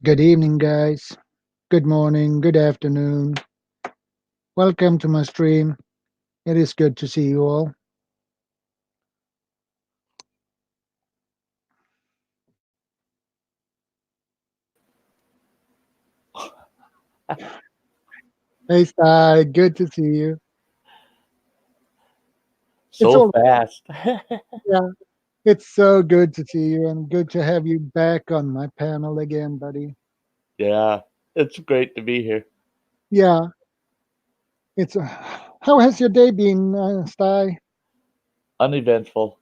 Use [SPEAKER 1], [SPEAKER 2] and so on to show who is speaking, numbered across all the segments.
[SPEAKER 1] Good evening, guys. Good morning, good afternoon. Welcome to my stream. It is good to see you all. Hey, Sty, good to see you. It's
[SPEAKER 2] So
[SPEAKER 1] all
[SPEAKER 2] fast.
[SPEAKER 1] yeah. It's so good to see you and good to have you back on my panel again, buddy.
[SPEAKER 2] Yeah, it's great to be here.
[SPEAKER 1] Yeah, it's how has your day been, Sty?
[SPEAKER 2] Uneventful.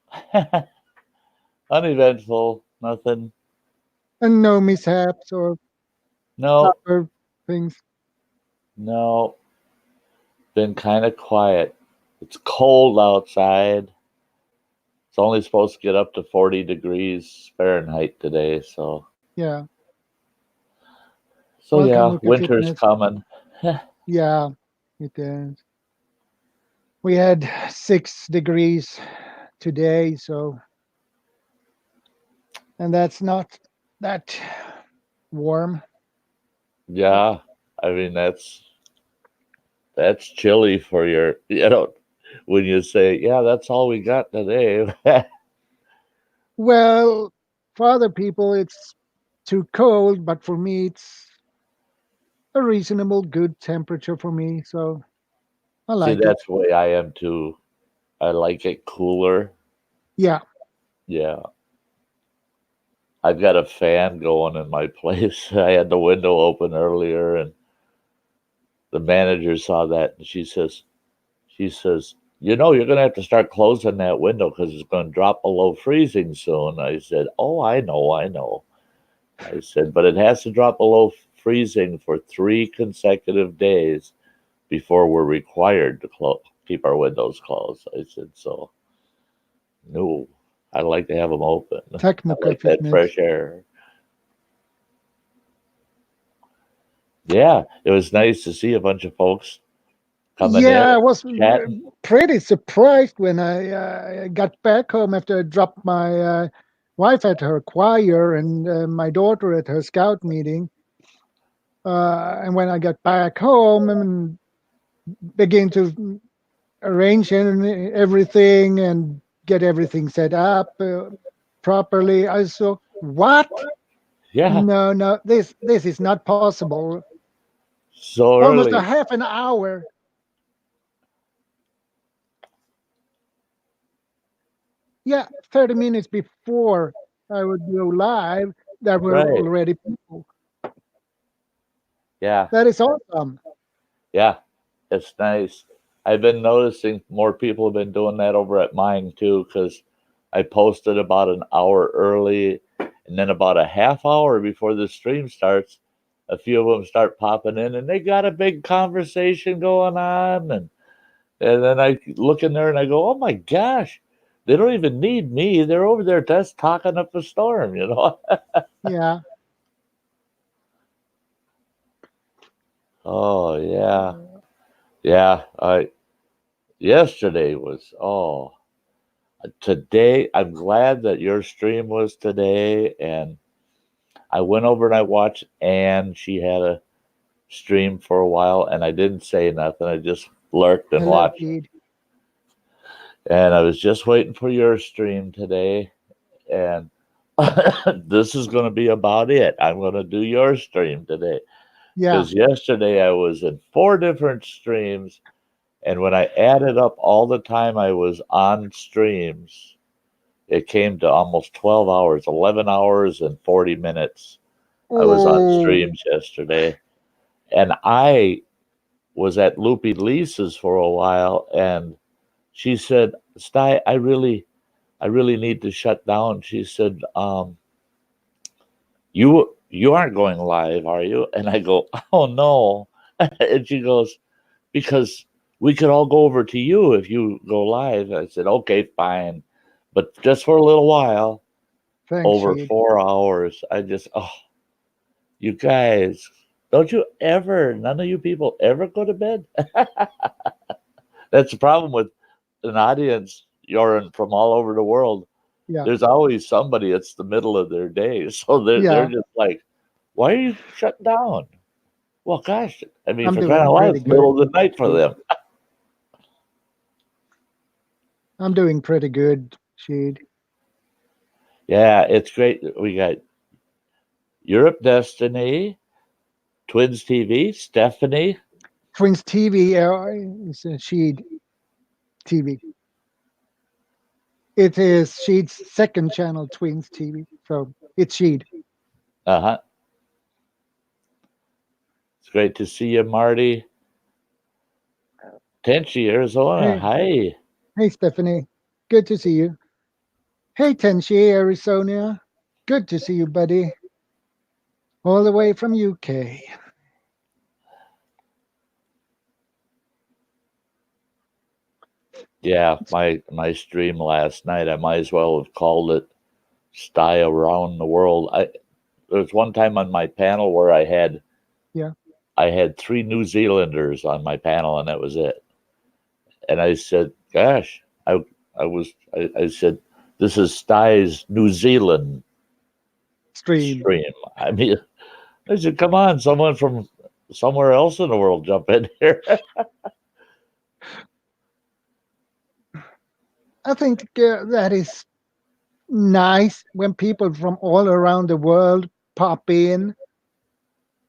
[SPEAKER 2] Uneventful. Nothing.
[SPEAKER 1] And no mishaps or
[SPEAKER 2] No,
[SPEAKER 1] other things.
[SPEAKER 2] no. Been kind of quiet. It's cold outside. It's only supposed to get up to 40 degrees Fahrenheit today.
[SPEAKER 1] Yeah.
[SPEAKER 2] So
[SPEAKER 1] Welcome,
[SPEAKER 2] yeah,
[SPEAKER 1] Luca
[SPEAKER 2] winter's
[SPEAKER 1] Fitness.
[SPEAKER 2] coming.
[SPEAKER 1] Yeah, it is. We had 6 degrees today, so and that's not that warm.
[SPEAKER 2] Yeah, I mean that's chilly for your. When you say, yeah, that's all we got today.
[SPEAKER 1] Well, for other people, it's too cold, but for me, it's a reasonable, good temperature for me. So I
[SPEAKER 2] See,
[SPEAKER 1] like it.
[SPEAKER 2] that's the way I am too. I like it cooler.
[SPEAKER 1] Yeah.
[SPEAKER 2] Yeah. I've got a fan going in my place. I had the window open earlier, and the manager saw that, and she says, you're going to have to start closing that window because it's going to drop below freezing soon. I said, oh, I know, I know. I said, but it has to drop below freezing for 3 consecutive days before we're required to keep our windows closed. I said, so no, I like to have them open. I
[SPEAKER 1] Technical
[SPEAKER 2] like that
[SPEAKER 1] fitness.
[SPEAKER 2] fresh air. Yeah, it was nice to see a bunch of folks coming in
[SPEAKER 1] Yeah, I
[SPEAKER 2] and
[SPEAKER 1] was
[SPEAKER 2] chatting.
[SPEAKER 1] pretty surprised when I got back home after I dropped my wife at her choir and my daughter at her scout meeting. And when I got back home and began to arrange everything and get everything set up properly. I saw what?
[SPEAKER 2] Yeah,
[SPEAKER 1] No, no, this is not possible.
[SPEAKER 2] so
[SPEAKER 1] Almost a
[SPEAKER 2] early.
[SPEAKER 1] half an hour. Yeah, 30 minutes before I would go live, there were
[SPEAKER 2] Right.
[SPEAKER 1] already people.
[SPEAKER 2] Yeah,
[SPEAKER 1] That is awesome.
[SPEAKER 2] yeah. It's nice. I've been noticing more people have been doing that over at mine too, because I posted about an hour early, and then about a half hour before the stream starts, a few of them start popping in, and they got a big conversation going on, and then I look in there and I go, oh my gosh, they don't even need me. They're over there just talking up a storm.
[SPEAKER 1] Yeah.
[SPEAKER 2] Oh yeah, yeah. I yesterday was today. I'm glad that your stream was today, and I went over and I watched Ann. She had a stream for a while, and I didn't say nothing. I just lurked and
[SPEAKER 1] Hello,
[SPEAKER 2] watched,
[SPEAKER 1] Pete.
[SPEAKER 2] and I was just waiting for your stream today, and this is going to be about it. I'm going to do your stream today
[SPEAKER 1] Yeah.
[SPEAKER 2] because yesterday I was in 4 different streams. And when I added up all the time I was on streams, it came to almost 12 hours, 11 hours and 40 minutes. I was on
[SPEAKER 1] Oh,
[SPEAKER 2] streams yesterday. And I was at Loopy Lisa's for a while, and she said, Sty, I really need to shut down. She said, you aren't going live, are you? And I go, oh no. And she goes, because we could all go over to you if you go live. I said, okay, fine. But just for a little while,
[SPEAKER 1] thanks,
[SPEAKER 2] over
[SPEAKER 1] Pete.
[SPEAKER 2] 4 hours, you guys, don't you ever, none of you people ever go to bed? That's the problem with an audience, you're from all over the world.
[SPEAKER 1] Yeah.
[SPEAKER 2] There's always somebody, it's the middle of their day. So they're
[SPEAKER 1] Yeah.
[SPEAKER 2] just like, Why are you shut down? Well, gosh, I mean,
[SPEAKER 1] I'm
[SPEAKER 2] for crying
[SPEAKER 1] doing
[SPEAKER 2] out loud,
[SPEAKER 1] pretty
[SPEAKER 2] it's middle of
[SPEAKER 1] good.
[SPEAKER 2] the night for them.
[SPEAKER 1] I'm doing pretty good, Sheed.
[SPEAKER 2] Yeah, it's great. We got Europe Destiny, Twins TV, Stephanie.
[SPEAKER 1] Twins TV is Sheed TV. It is Sheed's second channel, Twins TV. So it's Sheed.
[SPEAKER 2] Uh huh. It's great to see you, Marty. Tenchi, Arizona.
[SPEAKER 1] Hey,
[SPEAKER 2] Hi.
[SPEAKER 1] hey, Stephanie. Good to see you. Hey, Tenshi, Arizona. Good to see you, buddy. All the way from UK.
[SPEAKER 2] Yeah, my stream last night, I might as well have called it Sty Around the World. There was one time on my panel where
[SPEAKER 1] Yeah.
[SPEAKER 2] I had 3 New Zealanders on my panel, and that was it. And I said, "Gosh, I said this is Sty's New Zealand
[SPEAKER 1] Stream.
[SPEAKER 2] stream." I mean, I said, "Come on, someone from somewhere else in the world jump in here."
[SPEAKER 1] I think that is nice when people from all around the world pop in.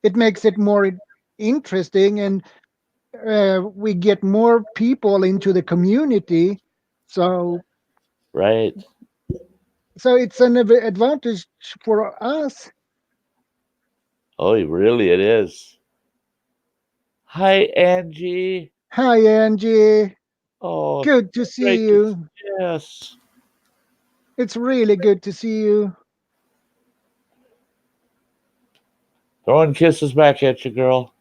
[SPEAKER 1] It makes it more interesting, and we get more people into the community. So,
[SPEAKER 2] Right?
[SPEAKER 1] so it's an advantage for us.
[SPEAKER 2] Oh, really? It is. Hi, Angie.
[SPEAKER 1] Hi, Angie.
[SPEAKER 2] Oh,
[SPEAKER 1] Good to see
[SPEAKER 2] great to see.
[SPEAKER 1] you.
[SPEAKER 2] Yes.
[SPEAKER 1] It's really good to see you.
[SPEAKER 2] Throwing kisses back at you, girl.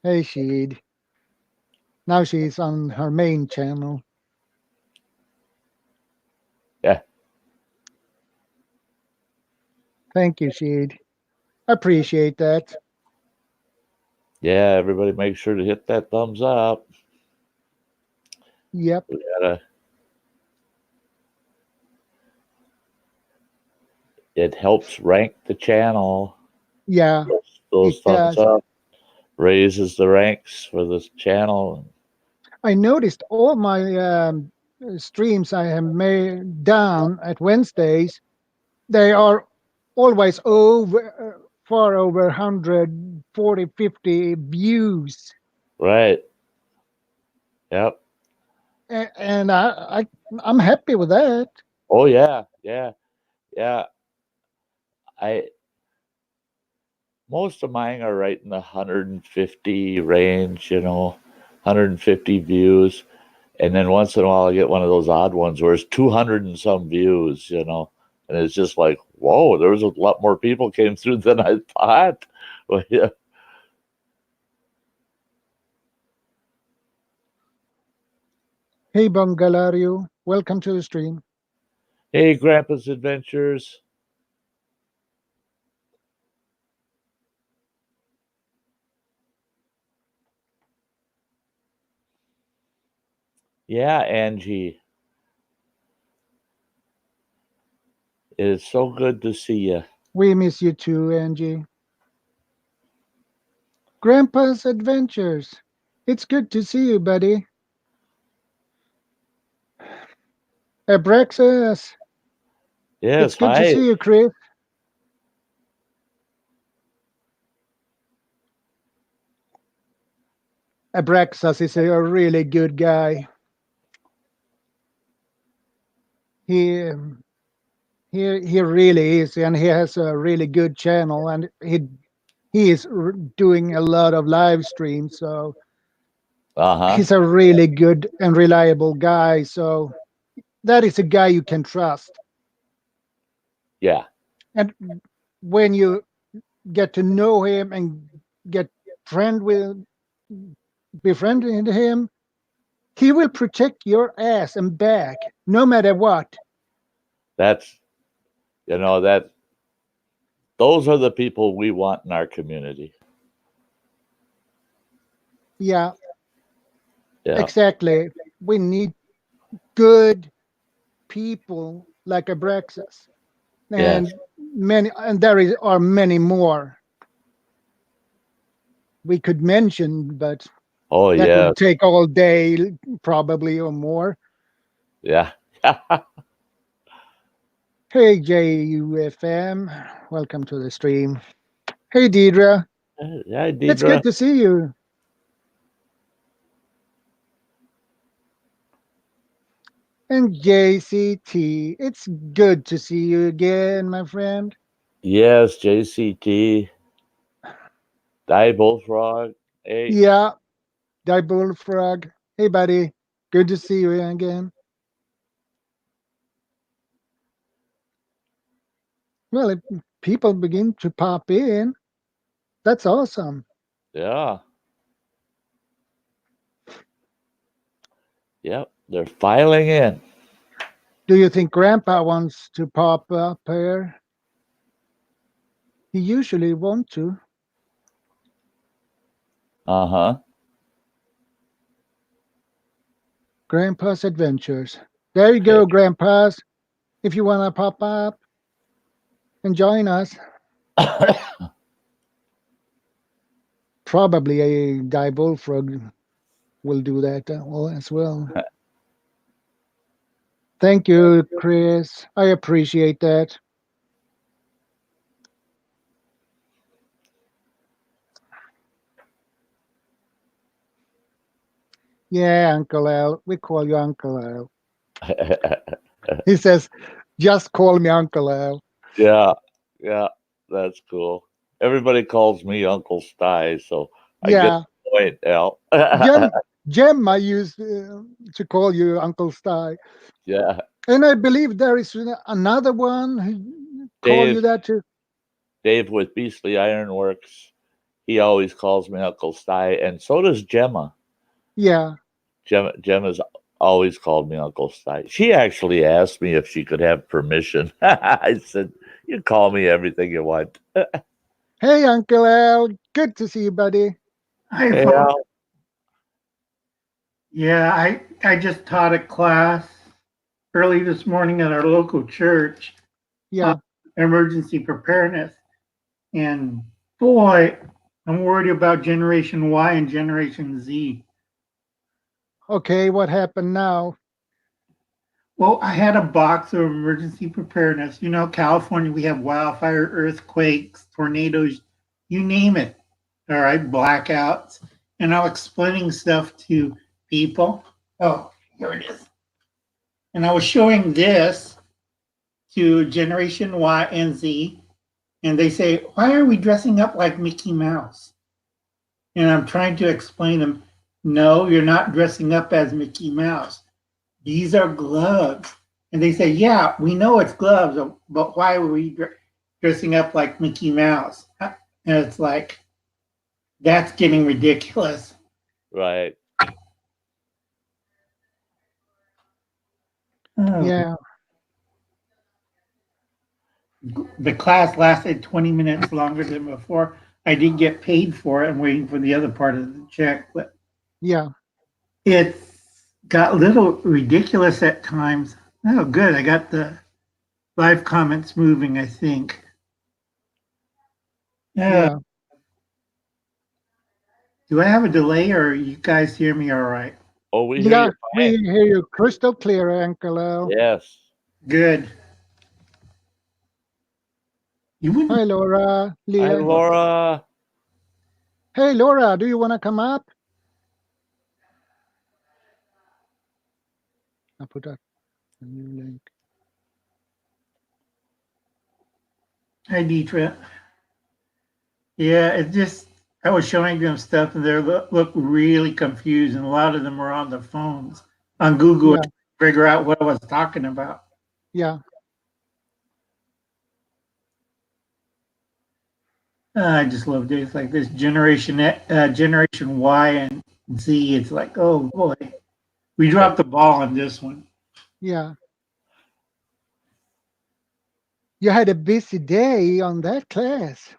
[SPEAKER 1] Hey, Sheed. Now she's on her main channel.
[SPEAKER 2] Yeah.
[SPEAKER 1] Thank you, Sheed. Appreciate that.
[SPEAKER 2] Yeah, everybody make sure to hit that thumbs up.
[SPEAKER 1] Yep.
[SPEAKER 2] We gotta, it helps rank the channel.
[SPEAKER 1] Yeah,
[SPEAKER 2] Those
[SPEAKER 1] it
[SPEAKER 2] thumbs
[SPEAKER 1] does.
[SPEAKER 2] up raises the ranks for this channel.
[SPEAKER 1] I noticed all my streams I have made down at Wednesdays, they are always far over 140, 50 views.
[SPEAKER 2] Right. Yep.
[SPEAKER 1] And I'm happy with that.
[SPEAKER 2] Oh yeah. Yeah. Yeah. I Most of mine are right in the 150 range, 150 views. And then once in a while I get one of those odd ones where it's 200 and some views. And it's just like, whoa, there was a lot more people came through than I thought. Well, yeah.
[SPEAKER 1] Hey, Bongalario, welcome to the stream.
[SPEAKER 2] Hey, Grandpa's Adventures. Yeah, Angie. It is so good to see you.
[SPEAKER 1] We miss you too, Angie. Grandpa's Adventures. It's good to see you, buddy. Abraxas. It's
[SPEAKER 2] Yes,
[SPEAKER 1] good to
[SPEAKER 2] hi.
[SPEAKER 1] see you, Chris. Abraxas is a really good guy. He he really is, and he has a really good channel, and he is doing a lot of live streams. So
[SPEAKER 2] Uh-huh.
[SPEAKER 1] he's a really good and reliable guy. So that is a guy you can trust.
[SPEAKER 2] Yeah.
[SPEAKER 1] And when you get to know him and get friend with befriending him, he will protect your ass and back no matter what.
[SPEAKER 2] That's that those are the people we want in our community.
[SPEAKER 1] Yeah,
[SPEAKER 2] Yeah.
[SPEAKER 1] exactly. We need good people like Abraxas,
[SPEAKER 2] Yes.
[SPEAKER 1] and many, and there are many more. we could mention, but
[SPEAKER 2] Oh,
[SPEAKER 1] that
[SPEAKER 2] yeah.
[SPEAKER 1] would take all day, probably, or more.
[SPEAKER 2] Yeah.
[SPEAKER 1] Hey, JUFM, welcome to the stream. Hey, Deidre,
[SPEAKER 2] Hi,
[SPEAKER 1] it's
[SPEAKER 2] Deidre.
[SPEAKER 1] good to see you. And JCT, it's good to see you again, my friend.
[SPEAKER 2] Yes, JCT. Die Bullfrog. Hey.
[SPEAKER 1] Yeah, Die Bullfrog. Hey, buddy, good to see you again. Well, people begin to pop in. That's awesome.
[SPEAKER 2] Yeah. Yep. They're filing in.
[SPEAKER 1] Do you think Grandpa wants to pop up here? He usually wants to.
[SPEAKER 2] Uh-huh.
[SPEAKER 1] Grandpa's Adventures. There you go, Grandpa's. If you want to pop up and join us, probably a Die Bullfrog will do that as well. Thank you, Chris. I appreciate that. Yeah, Uncle Al. We call you Uncle Al. He says, just call me Uncle Al.
[SPEAKER 2] Yeah. Yeah. That's cool. Everybody calls me Uncle Sty, so I get
[SPEAKER 1] Yeah,
[SPEAKER 2] the point, Al.
[SPEAKER 1] Gemma used to call you Uncle Sty.
[SPEAKER 2] Yeah.
[SPEAKER 1] And I believe there is another one who call you
[SPEAKER 2] Dave.
[SPEAKER 1] that too.
[SPEAKER 2] Dave with Beastly Ironworks. He always calls me Uncle Sty, and so does Gemma.
[SPEAKER 1] Yeah.
[SPEAKER 2] Gemma's always called me Uncle Sty. She actually asked me if she could have permission. I said, "You call me everything you want."
[SPEAKER 1] Hey, Uncle Al. Good to see you, buddy.
[SPEAKER 3] Hi,
[SPEAKER 2] Hey,
[SPEAKER 3] folks.
[SPEAKER 2] Al.
[SPEAKER 3] Yeah, I just taught a class early this morning at our local church
[SPEAKER 1] Yeah.
[SPEAKER 3] on emergency preparedness. And boy, I'm worried about Generation Y and Generation Z.
[SPEAKER 1] Okay, what happened now?
[SPEAKER 3] Well, I had a box of emergency preparedness. You know, California, we have wildfire, earthquakes, tornadoes, you name it. All right, blackouts. And I'm explaining stuff to people. Oh, here it is. And I was showing this to Generation Y and Z, and they say, "Why are we dressing up like Mickey Mouse?" And I'm trying to explain to them, "No, you're not dressing up as Mickey Mouse. These are gloves." And they say, "Yeah, we know it's gloves, but why are we dressing up like Mickey Mouse?" And it's like, that's getting ridiculous.
[SPEAKER 2] Right.
[SPEAKER 1] Yeah.
[SPEAKER 3] The class lasted 20 minutes longer than before. I did get paid for it. I'm waiting for the other part of the check, but
[SPEAKER 1] Yeah.
[SPEAKER 3] it got a little ridiculous at times. Oh, good. I got the live comments moving, I think.
[SPEAKER 1] Yeah.
[SPEAKER 3] Do I have a delay or you guys hear me all right?
[SPEAKER 2] Oh, we hear
[SPEAKER 1] Yeah.
[SPEAKER 2] you
[SPEAKER 1] We
[SPEAKER 2] fine.
[SPEAKER 1] hear you crystal clear, Uncle Al.
[SPEAKER 2] Yes.
[SPEAKER 3] Good. You wouldn't.
[SPEAKER 1] Hi, Laura.
[SPEAKER 2] Hi,
[SPEAKER 1] Leah.
[SPEAKER 2] Laura.
[SPEAKER 1] Hey, Laura, do you want to come up? I'll put up a new link.
[SPEAKER 3] Hi, Deetra. Yeah, it just, I was showing them stuff and they look really confused, and a lot of them were on the phones on Google
[SPEAKER 1] Yeah.
[SPEAKER 3] to figure out what I was talking about.
[SPEAKER 1] Yeah.
[SPEAKER 3] I just love days like this. Generation Y and Z. It's like, oh boy, we dropped the ball on this one.
[SPEAKER 1] Yeah. You had a busy day on that class.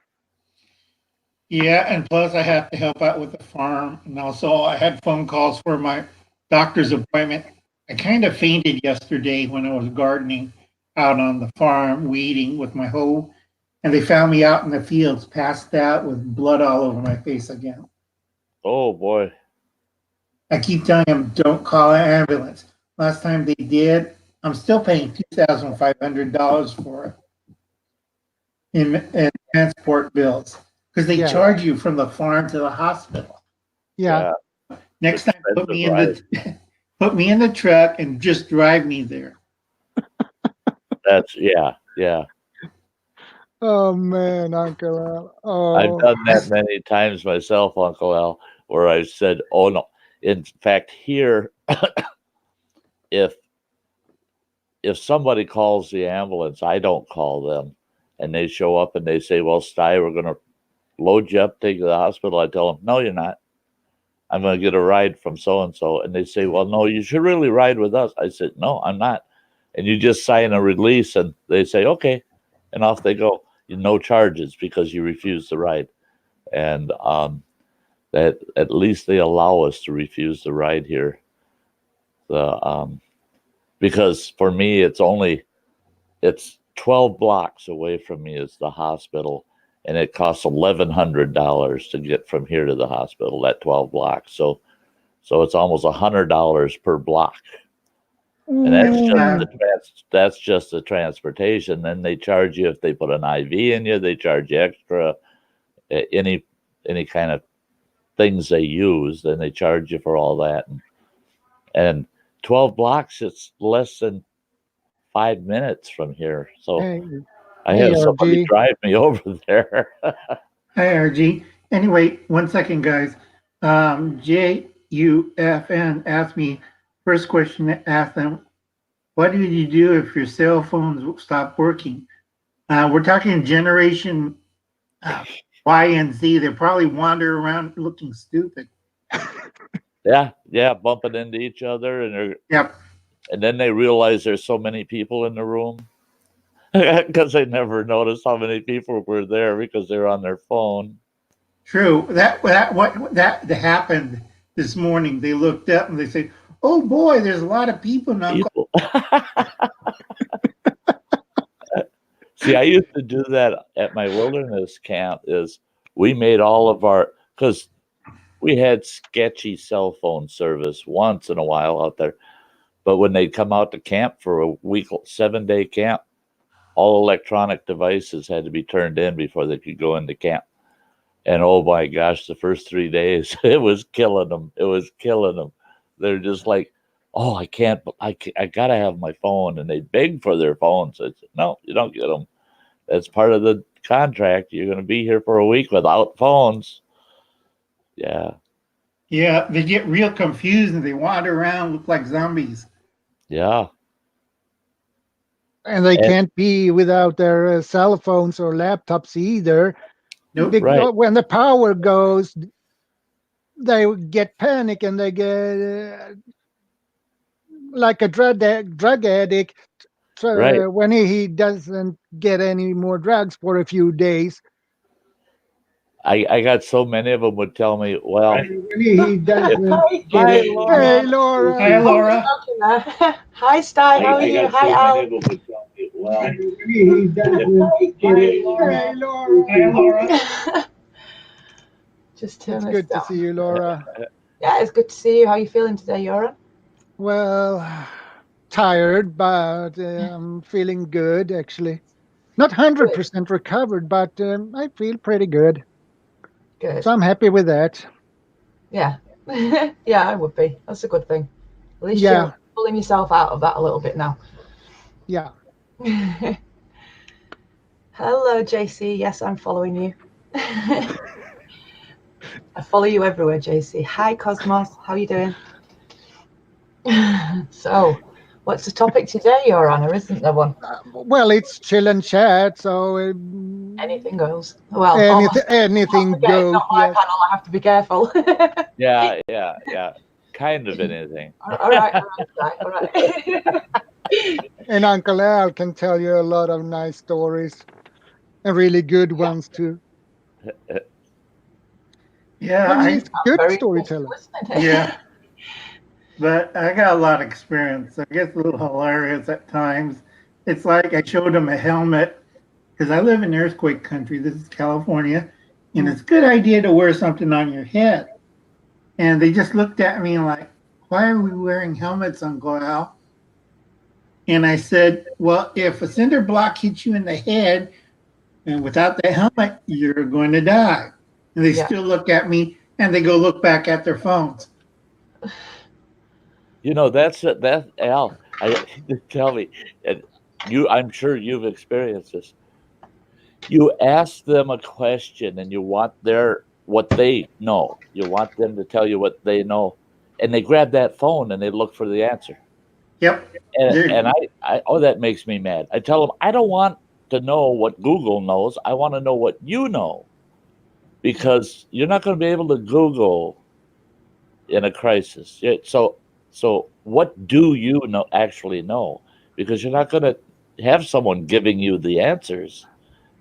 [SPEAKER 3] Yeah, and plus I have to help out with the farm, and also I had phone calls for my doctor's appointment. I kind of fainted yesterday when I was gardening out on the farm, weeding with my hoe, and they found me out in the fields, passed out with blood all over my face again.
[SPEAKER 2] Oh boy.
[SPEAKER 3] I keep telling them, don't call an ambulance. Last time they did, I'm still paying $2,500 for it in transport bills because they
[SPEAKER 1] Yeah.
[SPEAKER 3] charge you from the farm to the hospital.
[SPEAKER 1] Yeah.
[SPEAKER 3] Next time, put me in
[SPEAKER 2] Right.
[SPEAKER 3] put me in the truck and just drive me there.
[SPEAKER 2] That's yeah.
[SPEAKER 1] Oh man, Uncle Al.
[SPEAKER 2] I've
[SPEAKER 1] Oh,
[SPEAKER 2] done that many times myself, Uncle Al, where I've said, "Oh no." In fact, here, if somebody calls the ambulance, I don't call them, and they show up and they say, "Well, Sty, we're going to load you up, take you to the hospital." I tell them, "No, you're not. I'm going to get a ride from so and so." And they say, "Well, no, you should really ride with us." I said, "No, I'm not." And you just sign a release, and they say, "Okay," and off they go. No charges because you refuse to ride, and that at least they allow us to refuse the ride here. Because for me, it's 12 blocks away from me is the hospital, and it costs $1,100 to get from here to the hospital. That 12 blocks, so it's almost $100 per block, and that's just the transportation. Then they charge you if they put an IV in you. They charge you extra any kind of things they use. Then they charge you for all that, and 12 blocks, it's less than 5 minutes from here. So
[SPEAKER 1] hey,
[SPEAKER 2] I
[SPEAKER 1] hey,
[SPEAKER 2] have somebody
[SPEAKER 1] RG.
[SPEAKER 2] drive me over there.
[SPEAKER 3] Hi, RG. Anyway, 1 second, guys. JUFN asked me, first question to ask them, what did you do if your cell phones stop working? We're talking generation Y and Z. They probably wander around looking stupid.
[SPEAKER 2] yeah, bumping into each other,
[SPEAKER 3] Yep.
[SPEAKER 2] and then they realize there's so many people in the room because they never noticed how many people were there because they're on their phone.
[SPEAKER 3] True. That happened this morning. They looked up and they said, "Oh boy, there's a lot of people now."
[SPEAKER 2] People. See, I used to do that at my wilderness camp. Is we made all of our because we had sketchy cell phone service once in a while out there. But when they'd come out to camp for a week, 7-day camp, all electronic devices had to be turned in before they could go into camp. And oh my gosh, the first 3 days, it was killing them. It was killing them. They're just like, "Oh, I got to have my phone." And they beg for their phones. I said, "No, you don't get them. That's part of the contract. You're going to be here for a week without phones." Yeah.
[SPEAKER 3] Yeah, they get real confused and they wander around, look like zombies.
[SPEAKER 2] Yeah.
[SPEAKER 1] And they can't be without their cell phones or laptops either.
[SPEAKER 3] Nope.
[SPEAKER 1] Because
[SPEAKER 2] Right.
[SPEAKER 1] when the power goes, they get panic and they get like a drug addict.
[SPEAKER 2] Right.
[SPEAKER 1] When he doesn't get any more drugs for a few days,
[SPEAKER 2] I got so many of them would tell me, "Well,
[SPEAKER 1] he doesn't get
[SPEAKER 4] Hi,
[SPEAKER 1] it." Hey,
[SPEAKER 4] Laura.
[SPEAKER 3] Hi,
[SPEAKER 1] Laura.
[SPEAKER 3] Laura.
[SPEAKER 4] Hi, Sty. How are you? Hi, Al.
[SPEAKER 2] Would tell me, "Well,
[SPEAKER 1] He doesn't get it. Hey, Laura.
[SPEAKER 3] Hi, Laura.
[SPEAKER 4] Just turn
[SPEAKER 1] It's
[SPEAKER 4] this
[SPEAKER 1] good to
[SPEAKER 4] down.
[SPEAKER 1] see you, Laura.
[SPEAKER 4] Yeah, it's good to see you. How are you feeling today, Yora?
[SPEAKER 1] Well, tired, but I'm feeling good actually. Not 100% recovered, but I feel pretty good.
[SPEAKER 4] Good.
[SPEAKER 1] So I'm happy with that.
[SPEAKER 4] Yeah. Yeah, I would be. That's a good thing. At least
[SPEAKER 1] Yeah.
[SPEAKER 4] you're pulling yourself out of that a little bit now.
[SPEAKER 1] Yeah.
[SPEAKER 4] Hello, JC. Yes, I'm following you. I follow you everywhere, JC. Hi, Cosmos. How are you doing? So, what's the topic today, Your Honor? Isn't there one?
[SPEAKER 1] Well, it's chill and chat, so
[SPEAKER 4] Anything goes. Well, almost
[SPEAKER 1] anything
[SPEAKER 4] forget, it's
[SPEAKER 1] goes.
[SPEAKER 4] not my
[SPEAKER 1] Yes.
[SPEAKER 4] panel. I have to be careful.
[SPEAKER 2] yeah. Kind of anything."
[SPEAKER 4] All right.
[SPEAKER 1] And Uncle Al can tell you a lot of nice stories and really good ones too.
[SPEAKER 3] Yeah,
[SPEAKER 1] And he's a good
[SPEAKER 4] Very
[SPEAKER 1] storyteller.
[SPEAKER 3] yeah. But I got a lot of experience. I guess a little hilarious at times. It's like I showed him a helmet because I live in earthquake country. This is California, and it's a good idea to wear something on your head. And they just looked at me like, why are we wearing helmets, Uncle Al? And I said, well, if a cinder block hits you in the head and without the helmet, you're going to die. And they still look at me and they go look back at their phones.
[SPEAKER 2] You know, that's Al. Tell me, and I'm sure you've experienced this. You ask them a question and you want what they know. You want them to tell you what they know, and they grab that phone and they look for the answer.
[SPEAKER 3] Yep.
[SPEAKER 2] And I that makes me mad. I tell them I don't want to know what Google knows. I want to know what you know, because you're not going to be able to Google in a crisis. So what do you know actually know? Because you're not going to have someone giving you the answers.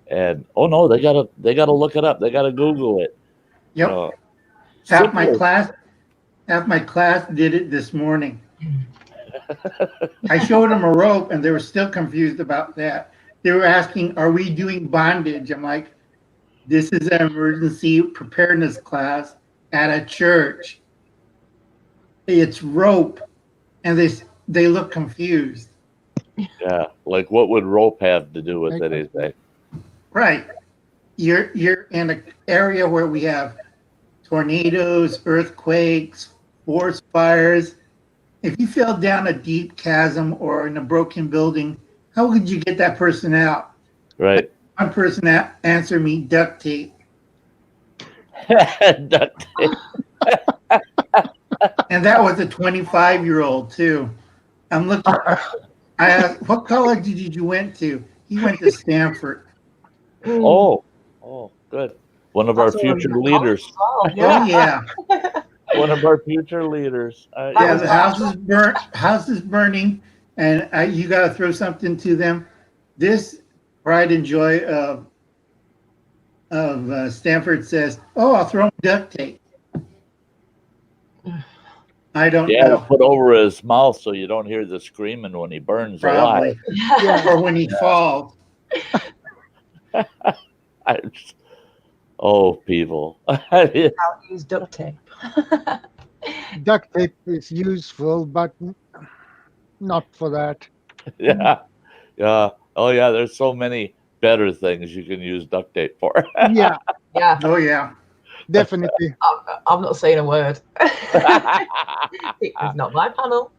[SPEAKER 2] And oh no, they gotta look it up. They gotta Google it.
[SPEAKER 3] Yep. Half my class did it this morning. I showed them a rope, and they were still confused about that. They were asking, "Are we doing bondage?" I'm like, "This is an emergency preparedness class at a church. It's rope," and they look confused.
[SPEAKER 2] Yeah, like what would rope have to do with anything?
[SPEAKER 3] Right. You're in an area where we have tornadoes, earthquakes, forest fires. If you fell down a deep chasm or in a broken building, how would you get that person out?
[SPEAKER 2] Right.
[SPEAKER 3] One person answered me, duct tape.
[SPEAKER 2] Duct tape.
[SPEAKER 3] And that was a 25-year-old too. I'm looking. I asked, what college did you went to? He went to Stanford.
[SPEAKER 2] Oh, good. One of our future leaders.
[SPEAKER 3] Oh yeah.
[SPEAKER 2] One of our future leaders.
[SPEAKER 3] Yeah, the house is burning, and you got to throw something to them. This pride and joy of Stanford says, "Oh, I'll throw him duct tape." I don't know.
[SPEAKER 2] To put over his mouth so you don't hear the screaming when he burns alive.
[SPEAKER 3] Or when he falls.
[SPEAKER 2] People.
[SPEAKER 4] I'll use duct tape.
[SPEAKER 1] Duct tape is useful, but not for that.
[SPEAKER 2] Yeah. Oh yeah, there's so many better things you can use duct tape for.
[SPEAKER 1] Yeah.
[SPEAKER 3] Oh yeah.
[SPEAKER 1] Definitely.
[SPEAKER 4] I'm not saying a word. It's not my panel.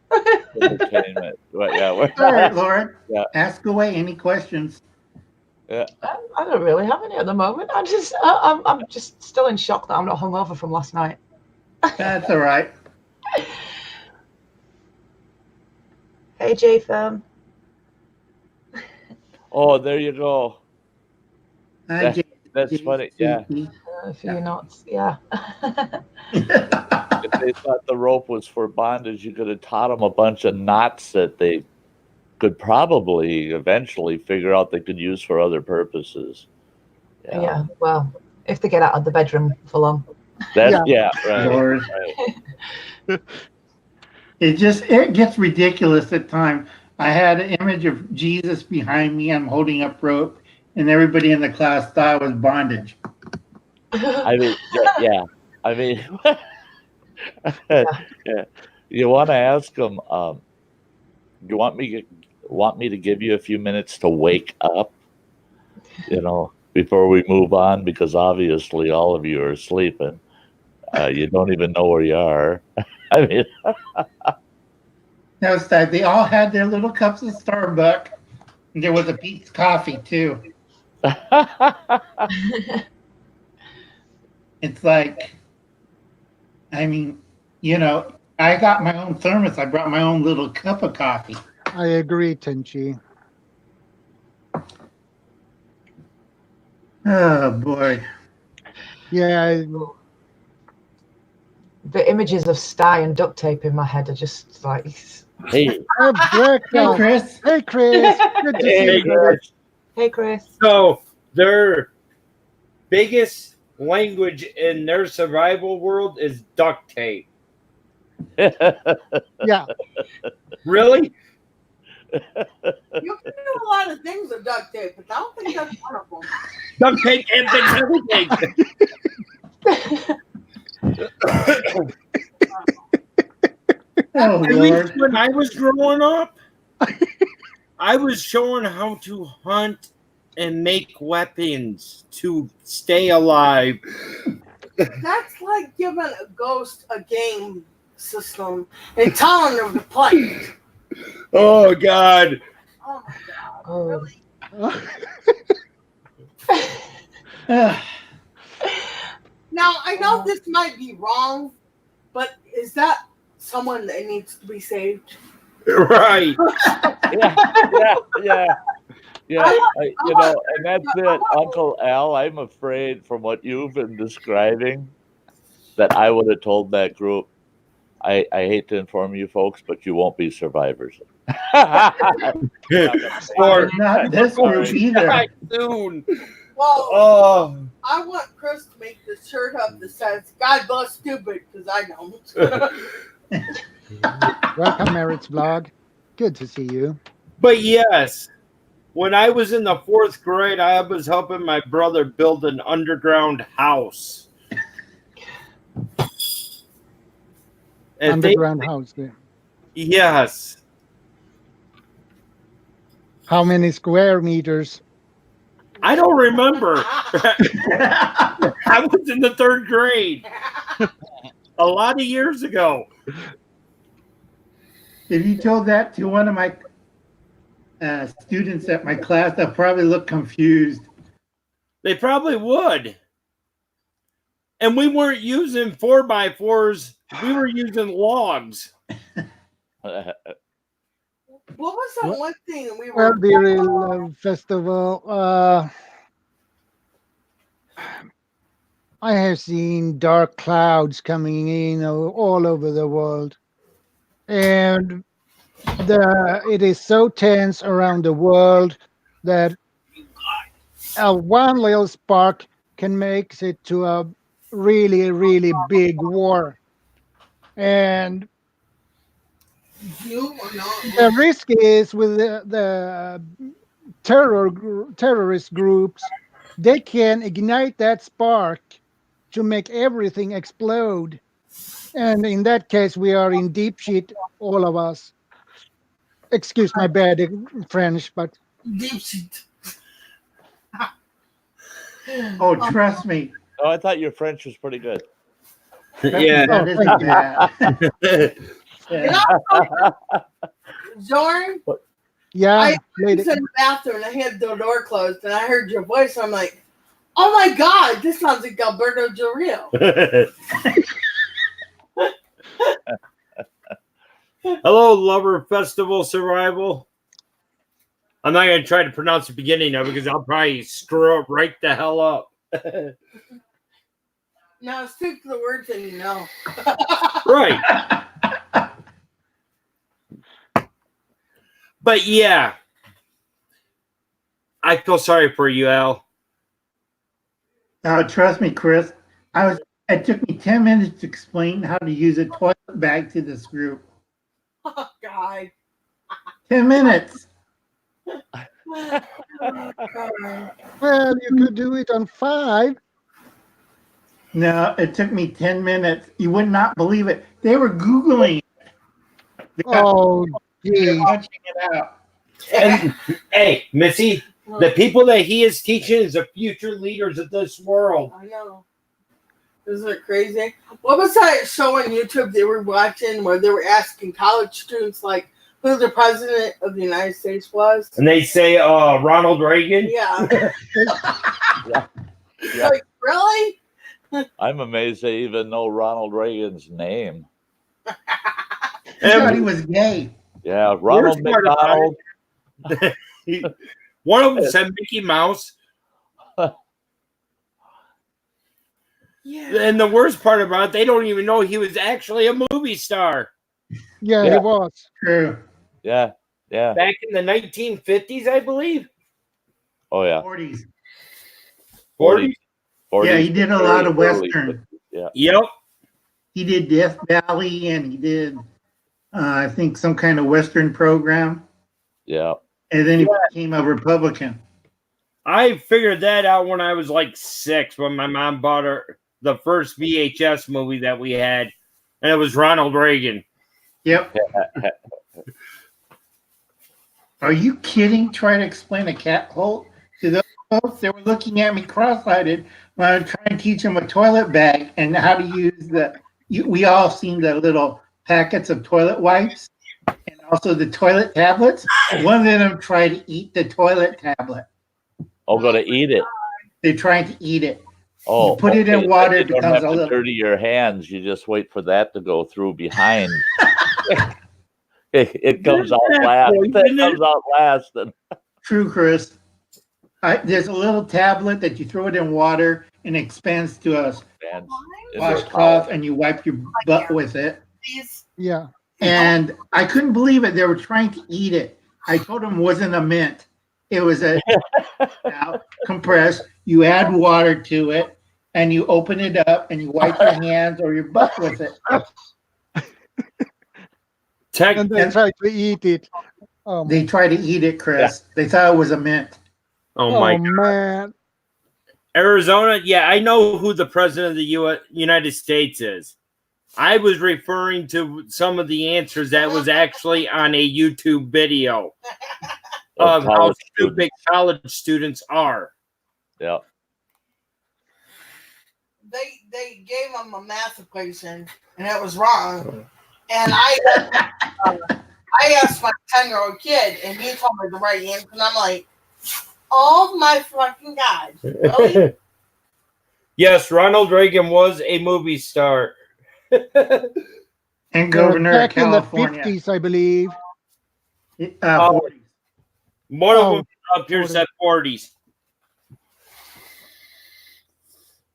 [SPEAKER 2] Entertainment. Right, yeah.
[SPEAKER 3] All right, Lauren.
[SPEAKER 2] Yeah.
[SPEAKER 3] Ask away. Any questions?
[SPEAKER 2] Yeah.
[SPEAKER 4] I don't really have any at the moment. I'm just still in shock that I'm not hungover from last night.
[SPEAKER 3] That's all right.
[SPEAKER 4] Hey, J-Firm.
[SPEAKER 2] Oh, there you go.
[SPEAKER 3] Hi,
[SPEAKER 2] That's funny. Yeah.
[SPEAKER 4] A few knots. Yeah.
[SPEAKER 2] If they thought the rope was for bondage, you could have taught them a bunch of knots that they could probably eventually figure out they could use for other purposes.
[SPEAKER 4] Yeah. Well, if they get out of the bedroom for long.
[SPEAKER 3] Right. It gets ridiculous at times. I had an image of Jesus behind me. I'm holding up rope, and everybody in the class thought it was bondage.
[SPEAKER 2] I mean, yeah. I mean, yeah. You want to ask them? You want me to give you a few minutes to wake up? Before we move on, because obviously all of you are sleeping. You don't even know where you are. I mean,
[SPEAKER 3] no, Sty, they all had their little cups of Starbucks. And there was a Pete's coffee too. It's like, I mean, I got my own thermos. I brought my own little cup of coffee.
[SPEAKER 1] I agree, Tenchi.
[SPEAKER 3] Oh boy.
[SPEAKER 1] Yeah.
[SPEAKER 4] The images of Sty and duct tape in my head are just like.
[SPEAKER 2] Hey,
[SPEAKER 3] Chris.
[SPEAKER 1] Hey, Chris. Good to see you, buddy.
[SPEAKER 4] Hey, Chris.
[SPEAKER 5] So their biggest language in their survival world is duct tape.
[SPEAKER 1] Yeah.
[SPEAKER 5] Really?
[SPEAKER 6] You can do a lot of things with duct tape, but I don't think that's one of them.
[SPEAKER 5] Duct tape and everything.
[SPEAKER 3] Oh,
[SPEAKER 5] At least
[SPEAKER 3] Lord.
[SPEAKER 5] when I was growing up, I was shown how to hunt and make weapons to stay alive.
[SPEAKER 6] That's like giving a ghost a game system and telling them to play it.
[SPEAKER 5] Oh, God.
[SPEAKER 6] Oh my God!
[SPEAKER 4] Oh.
[SPEAKER 6] Really? Now I know this might be wrong, but is that someone that needs to be saved?
[SPEAKER 5] Right.
[SPEAKER 2] Yeah. You know, and that's it,
[SPEAKER 6] want-
[SPEAKER 2] Uncle Al. I'm afraid from what you've been describing that I would have told that group, I hate to inform you folks, but you won't be survivors.
[SPEAKER 5] Or
[SPEAKER 3] Not this group
[SPEAKER 2] Sorry.
[SPEAKER 3] either.
[SPEAKER 5] die soon.
[SPEAKER 6] Well,
[SPEAKER 5] Oh,
[SPEAKER 6] I want Chris to make the shirt up that says "God bless stupid" because I don't.
[SPEAKER 1] Welcome, Merritt's vlog. Good to see you.
[SPEAKER 5] but yes, when I was in the 4th grade, I was helping my brother build an underground house. And
[SPEAKER 1] Underground house there.
[SPEAKER 5] yes.
[SPEAKER 1] How many square meters?
[SPEAKER 5] I don't remember. I was in the 3rd grade a lot of years ago.
[SPEAKER 3] If you told that to one of my students at my class, they'll probably look confused.
[SPEAKER 5] They probably would. And we weren't using 4x4s. We were using logs.
[SPEAKER 6] What was that one thing that we
[SPEAKER 1] Well,
[SPEAKER 6] were?
[SPEAKER 1] the real festival. I have seen dark clouds coming in all over the world, and it is so tense around the world that one little spark can make it to a really, really big war. And
[SPEAKER 6] You or not?
[SPEAKER 1] the risk is with the terrorist groups, they can ignite that spark to make everything explode. And in that case, we are in deep shit, all of us. Excuse my bad French, but
[SPEAKER 6] Deep shit.
[SPEAKER 3] Oh, trust me.
[SPEAKER 2] Oh, I thought your French was pretty good.
[SPEAKER 5] Yeah.
[SPEAKER 3] That isn't bad.
[SPEAKER 6] You know, Zorn,
[SPEAKER 1] yeah,
[SPEAKER 6] I
[SPEAKER 1] lady.
[SPEAKER 6] was in the bathroom and I had the door closed and I heard your voice. I'm like, oh my God, this sounds like Alberto Del Rio.
[SPEAKER 5] Hello, Lover Festival Survival. I'm not going to try to pronounce the beginning of it because I'll probably screw up right the hell up.
[SPEAKER 6] Now stick to the words that you know.
[SPEAKER 5] Right. But yeah, I feel sorry for you, Al.
[SPEAKER 3] Now, trust me, Chris. It took me 10 minutes to explain how to use a toilet bag to this group.
[SPEAKER 6] Oh, God.
[SPEAKER 3] 10 minutes.
[SPEAKER 6] Oh, God.
[SPEAKER 1] Well, you could do it on 5.
[SPEAKER 3] No, it took me 10 minutes. You would not believe it. They were Googling it. They were
[SPEAKER 1] Oh, geez.
[SPEAKER 3] punching it out.
[SPEAKER 5] And hey, Missy, the people that he is teaching is the future leaders of this world.
[SPEAKER 6] I know. Isn't it crazy? What was that show on YouTube they were watching where they were asking college students like who the president of the United States was?
[SPEAKER 5] And they say Ronald Reagan.
[SPEAKER 6] Yeah.
[SPEAKER 2] Yeah.
[SPEAKER 6] Like, really?
[SPEAKER 2] I'm amazed they even know Ronald Reagan's name.
[SPEAKER 3] I thought he was gay.
[SPEAKER 2] Yeah, Ronald
[SPEAKER 5] part about
[SPEAKER 2] McDonald.
[SPEAKER 5] One of them said Mickey Mouse.
[SPEAKER 6] Yeah.
[SPEAKER 5] And the worst part about it, they don't even know he was actually a movie star.
[SPEAKER 1] Yeah,
[SPEAKER 2] Yeah.
[SPEAKER 1] he was.
[SPEAKER 3] True.
[SPEAKER 2] Yeah.
[SPEAKER 5] Back in the 1950s, I believe.
[SPEAKER 2] Oh, yeah.
[SPEAKER 3] 40s.
[SPEAKER 5] 40s.
[SPEAKER 2] 40s.
[SPEAKER 3] Yeah, he did a lot of
[SPEAKER 2] Early,
[SPEAKER 3] Western.
[SPEAKER 2] Yeah.
[SPEAKER 5] Yep.
[SPEAKER 3] He did Death Valley and he did, I think, some kind of Western program.
[SPEAKER 2] Yeah.
[SPEAKER 3] And then he became a Republican.
[SPEAKER 5] I figured that out when I was like 6 when my mom bought her the first VHS movie that we had, and it was Ronald Reagan.
[SPEAKER 3] Yep. Are you kidding? Trying to explain a cat hole to those folks? They were looking at me cross-eyed when I was trying to teach them a toilet bag and how to use we all seen the little packets of toilet wipes and also the toilet tablets. One of them tried to eat the toilet tablet.
[SPEAKER 2] Oh, going to eat it.
[SPEAKER 3] They're trying to eat it.
[SPEAKER 2] Oh,
[SPEAKER 3] you put it in water,
[SPEAKER 2] you don't
[SPEAKER 3] becomes
[SPEAKER 2] have
[SPEAKER 3] a
[SPEAKER 2] to
[SPEAKER 3] little.
[SPEAKER 2] dirty your hands. You just wait for that to go through behind. It comes out last. It comes out last.
[SPEAKER 3] True, Chris. There's a little tablet that you throw it in water and it expands to a washcloth, and you wipe your butt with it.
[SPEAKER 1] Yeah.
[SPEAKER 3] And I couldn't believe it. They were trying to eat it. I told them it wasn't a mint. It was a compressed. You add water to it, and you open it up, and you wipe your hands or your butt with it.
[SPEAKER 1] And they try to eat it.
[SPEAKER 3] They try to eat it, Chris. Yeah. They thought it was a mint.
[SPEAKER 5] Oh my God.
[SPEAKER 1] Man.
[SPEAKER 5] Arizona, yeah, I know who the president of the United States is. I was referring to some of the answers that was actually on a YouTube video of how stupid college students are.
[SPEAKER 2] Yeah.
[SPEAKER 6] They gave them a math equation, and it was wrong. And I asked my 10-year-old kid, and he told me the right answer. And I'm like, oh my fucking God. Really?
[SPEAKER 5] Yes, Ronald Reagan was a movie star.
[SPEAKER 3] And governor of California.
[SPEAKER 1] In the 50s, I believe.
[SPEAKER 3] 40s.
[SPEAKER 5] One of them up here said 40s.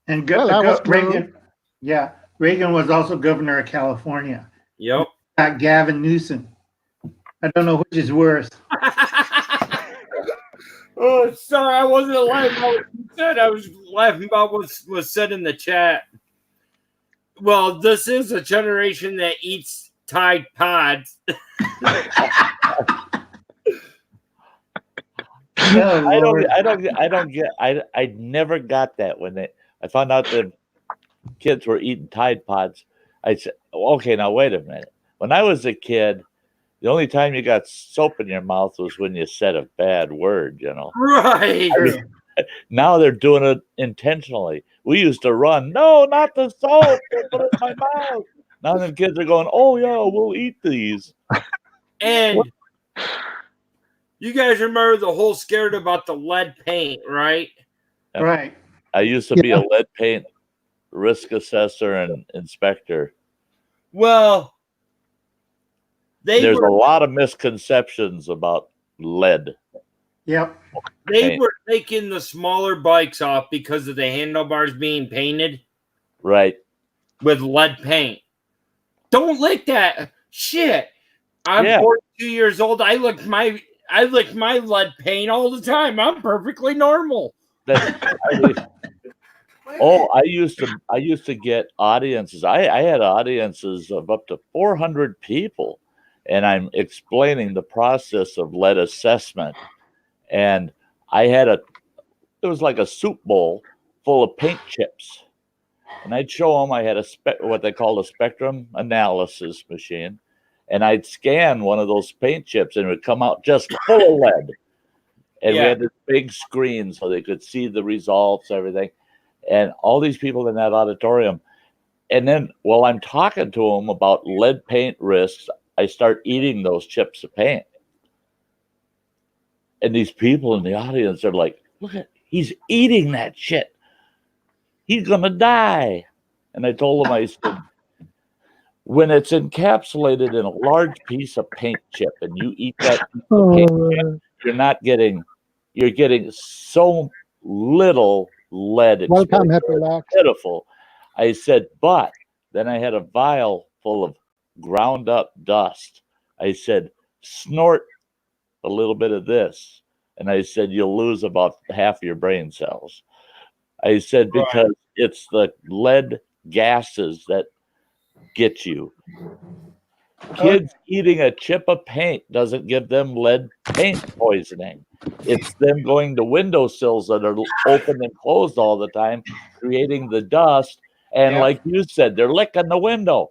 [SPEAKER 3] And Reagan, Reagan was also governor of California.
[SPEAKER 5] Yep.
[SPEAKER 3] Got Gavin Newsom. I don't know which is worse.
[SPEAKER 5] Oh, sorry, I wasn't laughing about what you said. I was laughing about what was said in the chat. Well, this is a generation that eats Tide Pods.
[SPEAKER 2] I never got that when I found out that kids were eating Tide Pods. I said, okay, now wait a minute. When I was a kid, the only time you got soap in your mouth was when you said a bad word, you know.
[SPEAKER 5] Right.
[SPEAKER 2] Now they're doing it intentionally. We used to run, no, not the soap, put it in my mouth. Now the kids are going, oh yeah, we'll eat these.
[SPEAKER 5] And you guys remember the whole scared about the lead paint, right?
[SPEAKER 3] Right.
[SPEAKER 2] I used to be a lead paint risk assessor and inspector.
[SPEAKER 5] Well,
[SPEAKER 2] there's a lot of misconceptions about lead.
[SPEAKER 3] Yep.
[SPEAKER 5] They were taking the smaller bikes off because of the handlebars being painted.
[SPEAKER 2] Right.
[SPEAKER 5] With lead paint. Don't lick that shit. I'm 42 years old. I lick my lead paint all the time. I'm perfectly normal.
[SPEAKER 2] I used to get audiences. I had audiences of up to 400 people, and I'm explaining the process of lead assessment. And it was like a soup bowl full of paint chips. And I'd show them I had what they call a spectrum analysis machine. And I'd scan one of those paint chips and it would come out just full of lead. And we had this big screen so they could see the results, everything. And all these people in that auditorium. And then while I'm talking to them about lead paint risks, I start eating those chips of paint. And these people in the audience are like, look he's eating that shit. He's going to die. And I told him, I said, when it's encapsulated in a large piece of paint chip and you eat that paint chip, you're getting so little lead.
[SPEAKER 1] Welcome,
[SPEAKER 2] pitiful. I said, but then I had a vial full of ground up dust. I said, snort a little bit of this. And I said, you'll lose about half your brain cells. I said, because it's the lead gases that get you. Kids eating a chip of paint doesn't give them lead paint poisoning. It's them going to windowsills that are open and closed all the time, creating the dust. And like you said, they're licking the window.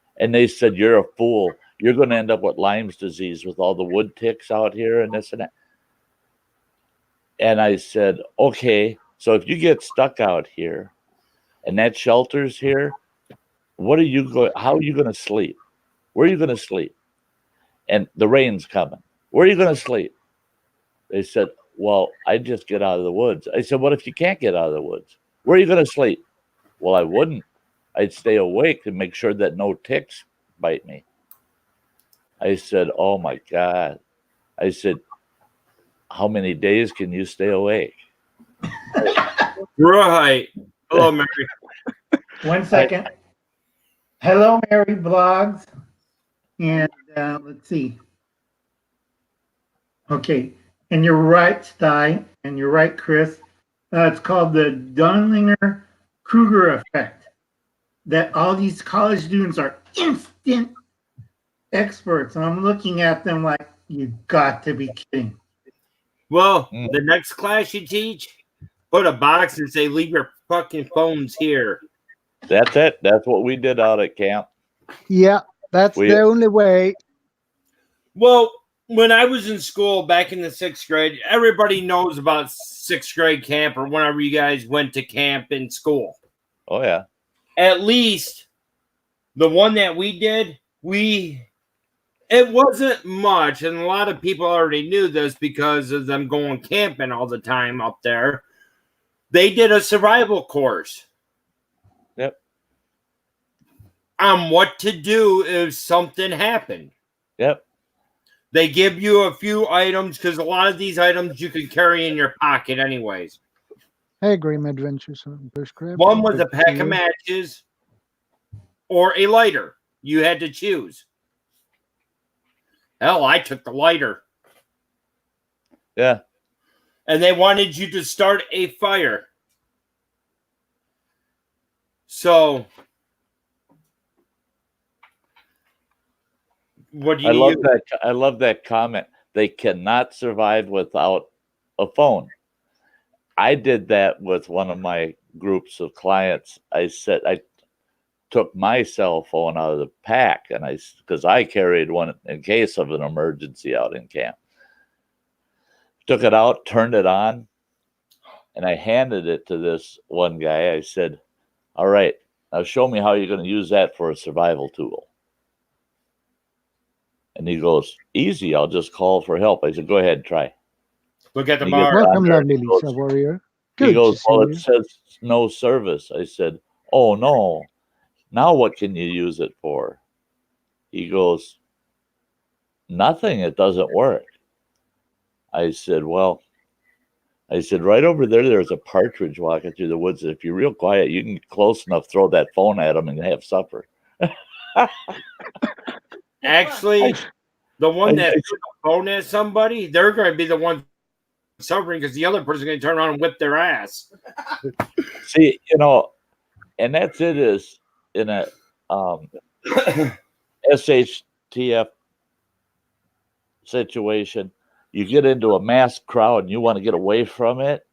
[SPEAKER 2] And they said, you're a fool. You're going to end up with Lyme's disease with all the wood ticks out here and this and that. And I said, okay, so if you get stuck out here and that shelter's here, how are you going to sleep? Where are you going to sleep? And the rain's coming. Where are you going to sleep? They said, well, I'd just get out of the woods. I said, what if you can't get out of the woods? Where are you going to sleep? Well, I wouldn't. I'd stay awake and make sure that no ticks bite me. I said, oh my God. I said, how many days can you stay awake?
[SPEAKER 5] Right. Hello, Mary.
[SPEAKER 3] 1 second. Hello, Mary Blogs. And let's see. Okay. And you're right, Sty. And you're right, Chris. It's called the Dunninger-Kruger effect. That all these college students are instant experts. And I'm looking at them like, you got to be kidding.
[SPEAKER 5] Well, the next class you teach, put a box and say, leave your fucking phones here.
[SPEAKER 2] That's it. That's what we did out at camp.
[SPEAKER 1] Yeah, that's the only way.
[SPEAKER 5] Well, when I was in school back in the 6th grade, everybody knows about 6th grade camp or whenever you guys went to camp in school.
[SPEAKER 2] Oh, yeah.
[SPEAKER 5] At least the one that we did, it wasn't much, and a lot of people already knew this because of them going camping all the time up there. They did a survival course.
[SPEAKER 2] Yep.
[SPEAKER 5] On what to do if something happened.
[SPEAKER 2] Yep.
[SPEAKER 5] They give you a few items because a lot of these items you can carry in your pocket anyways.
[SPEAKER 1] Hey, Grim Adventures on Bushcraft.
[SPEAKER 5] One was a pack of matches or a lighter. You had to choose. Hell, I took the lighter.
[SPEAKER 2] Yeah.
[SPEAKER 5] And they wanted you to start a fire. So, what do you use?
[SPEAKER 2] I love that comment. They cannot survive without a phone. I did that with one of my groups of clients. I said I took my cell phone out of the pack, and because I carried one in case of an emergency out in camp. Took it out, turned it on, and I handed it to this one guy. I said, all right, now show me how you're going to use that for a survival tool. And he goes, easy, I'll just call for help. I said, go ahead, try.
[SPEAKER 5] Look at the
[SPEAKER 2] He
[SPEAKER 5] bar.
[SPEAKER 1] Welcome, lovely Lisa Warrior. Good
[SPEAKER 2] he goes, well,
[SPEAKER 1] you.
[SPEAKER 2] it says no service. I said, oh, no. Now what can you use it for? He goes, nothing. It doesn't work. I said, well, right over there, there's a partridge walking through the woods. If you're real quiet, you can get close enough, throw that phone at him, and have supper.
[SPEAKER 5] Actually, the one that threw the phone at somebody, they're going to be the one suffering because the other person's going to turn around and whip their ass.
[SPEAKER 2] See, and that's it is in a SHTF situation. You get into a mass crowd and you want to get away from it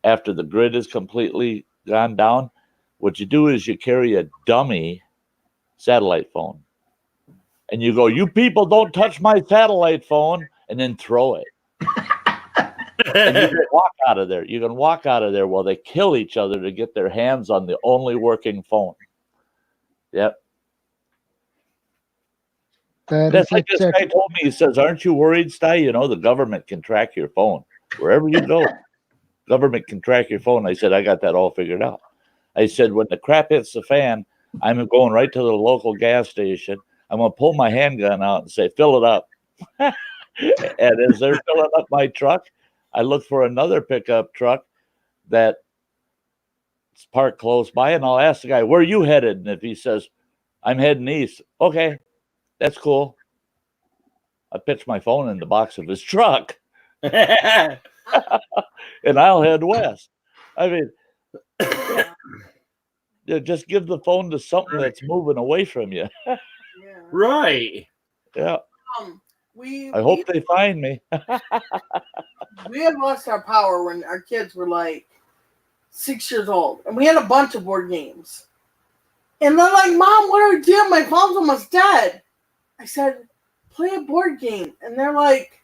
[SPEAKER 2] after the grid is completely gone down. What you do is you carry a dummy satellite phone. And you go, you people don't touch my satellite phone, and then throw it. And you can walk out of there. You can walk out of there while they kill each other to get their hands on the only working phone. Yep. That's like this guy told me. He says, aren't you worried, Sty? The government can track your phone. Wherever you go, government can track your phone. I said, I got that all figured out. I said, when the crap hits the fan, I'm going right to the local gas station. I'm going to pull my handgun out and say, fill it up. And as they're filling up my truck, I look for another pickup truck that's parked close by, and I'll ask the guy, where are you headed? And if he says, I'm heading east, okay, that's cool. I pitch my phone in the box of his truck, and I'll head west. I mean, just give the phone to something that's moving away from you.
[SPEAKER 5] Right.
[SPEAKER 2] Yeah. I hope they find me.
[SPEAKER 6] We had lost our power when our kids were like 6 years old, and we had a bunch of board games. And they're like, Mom, what are we doing? My phone's almost dead. I said, play a board game. And they're like,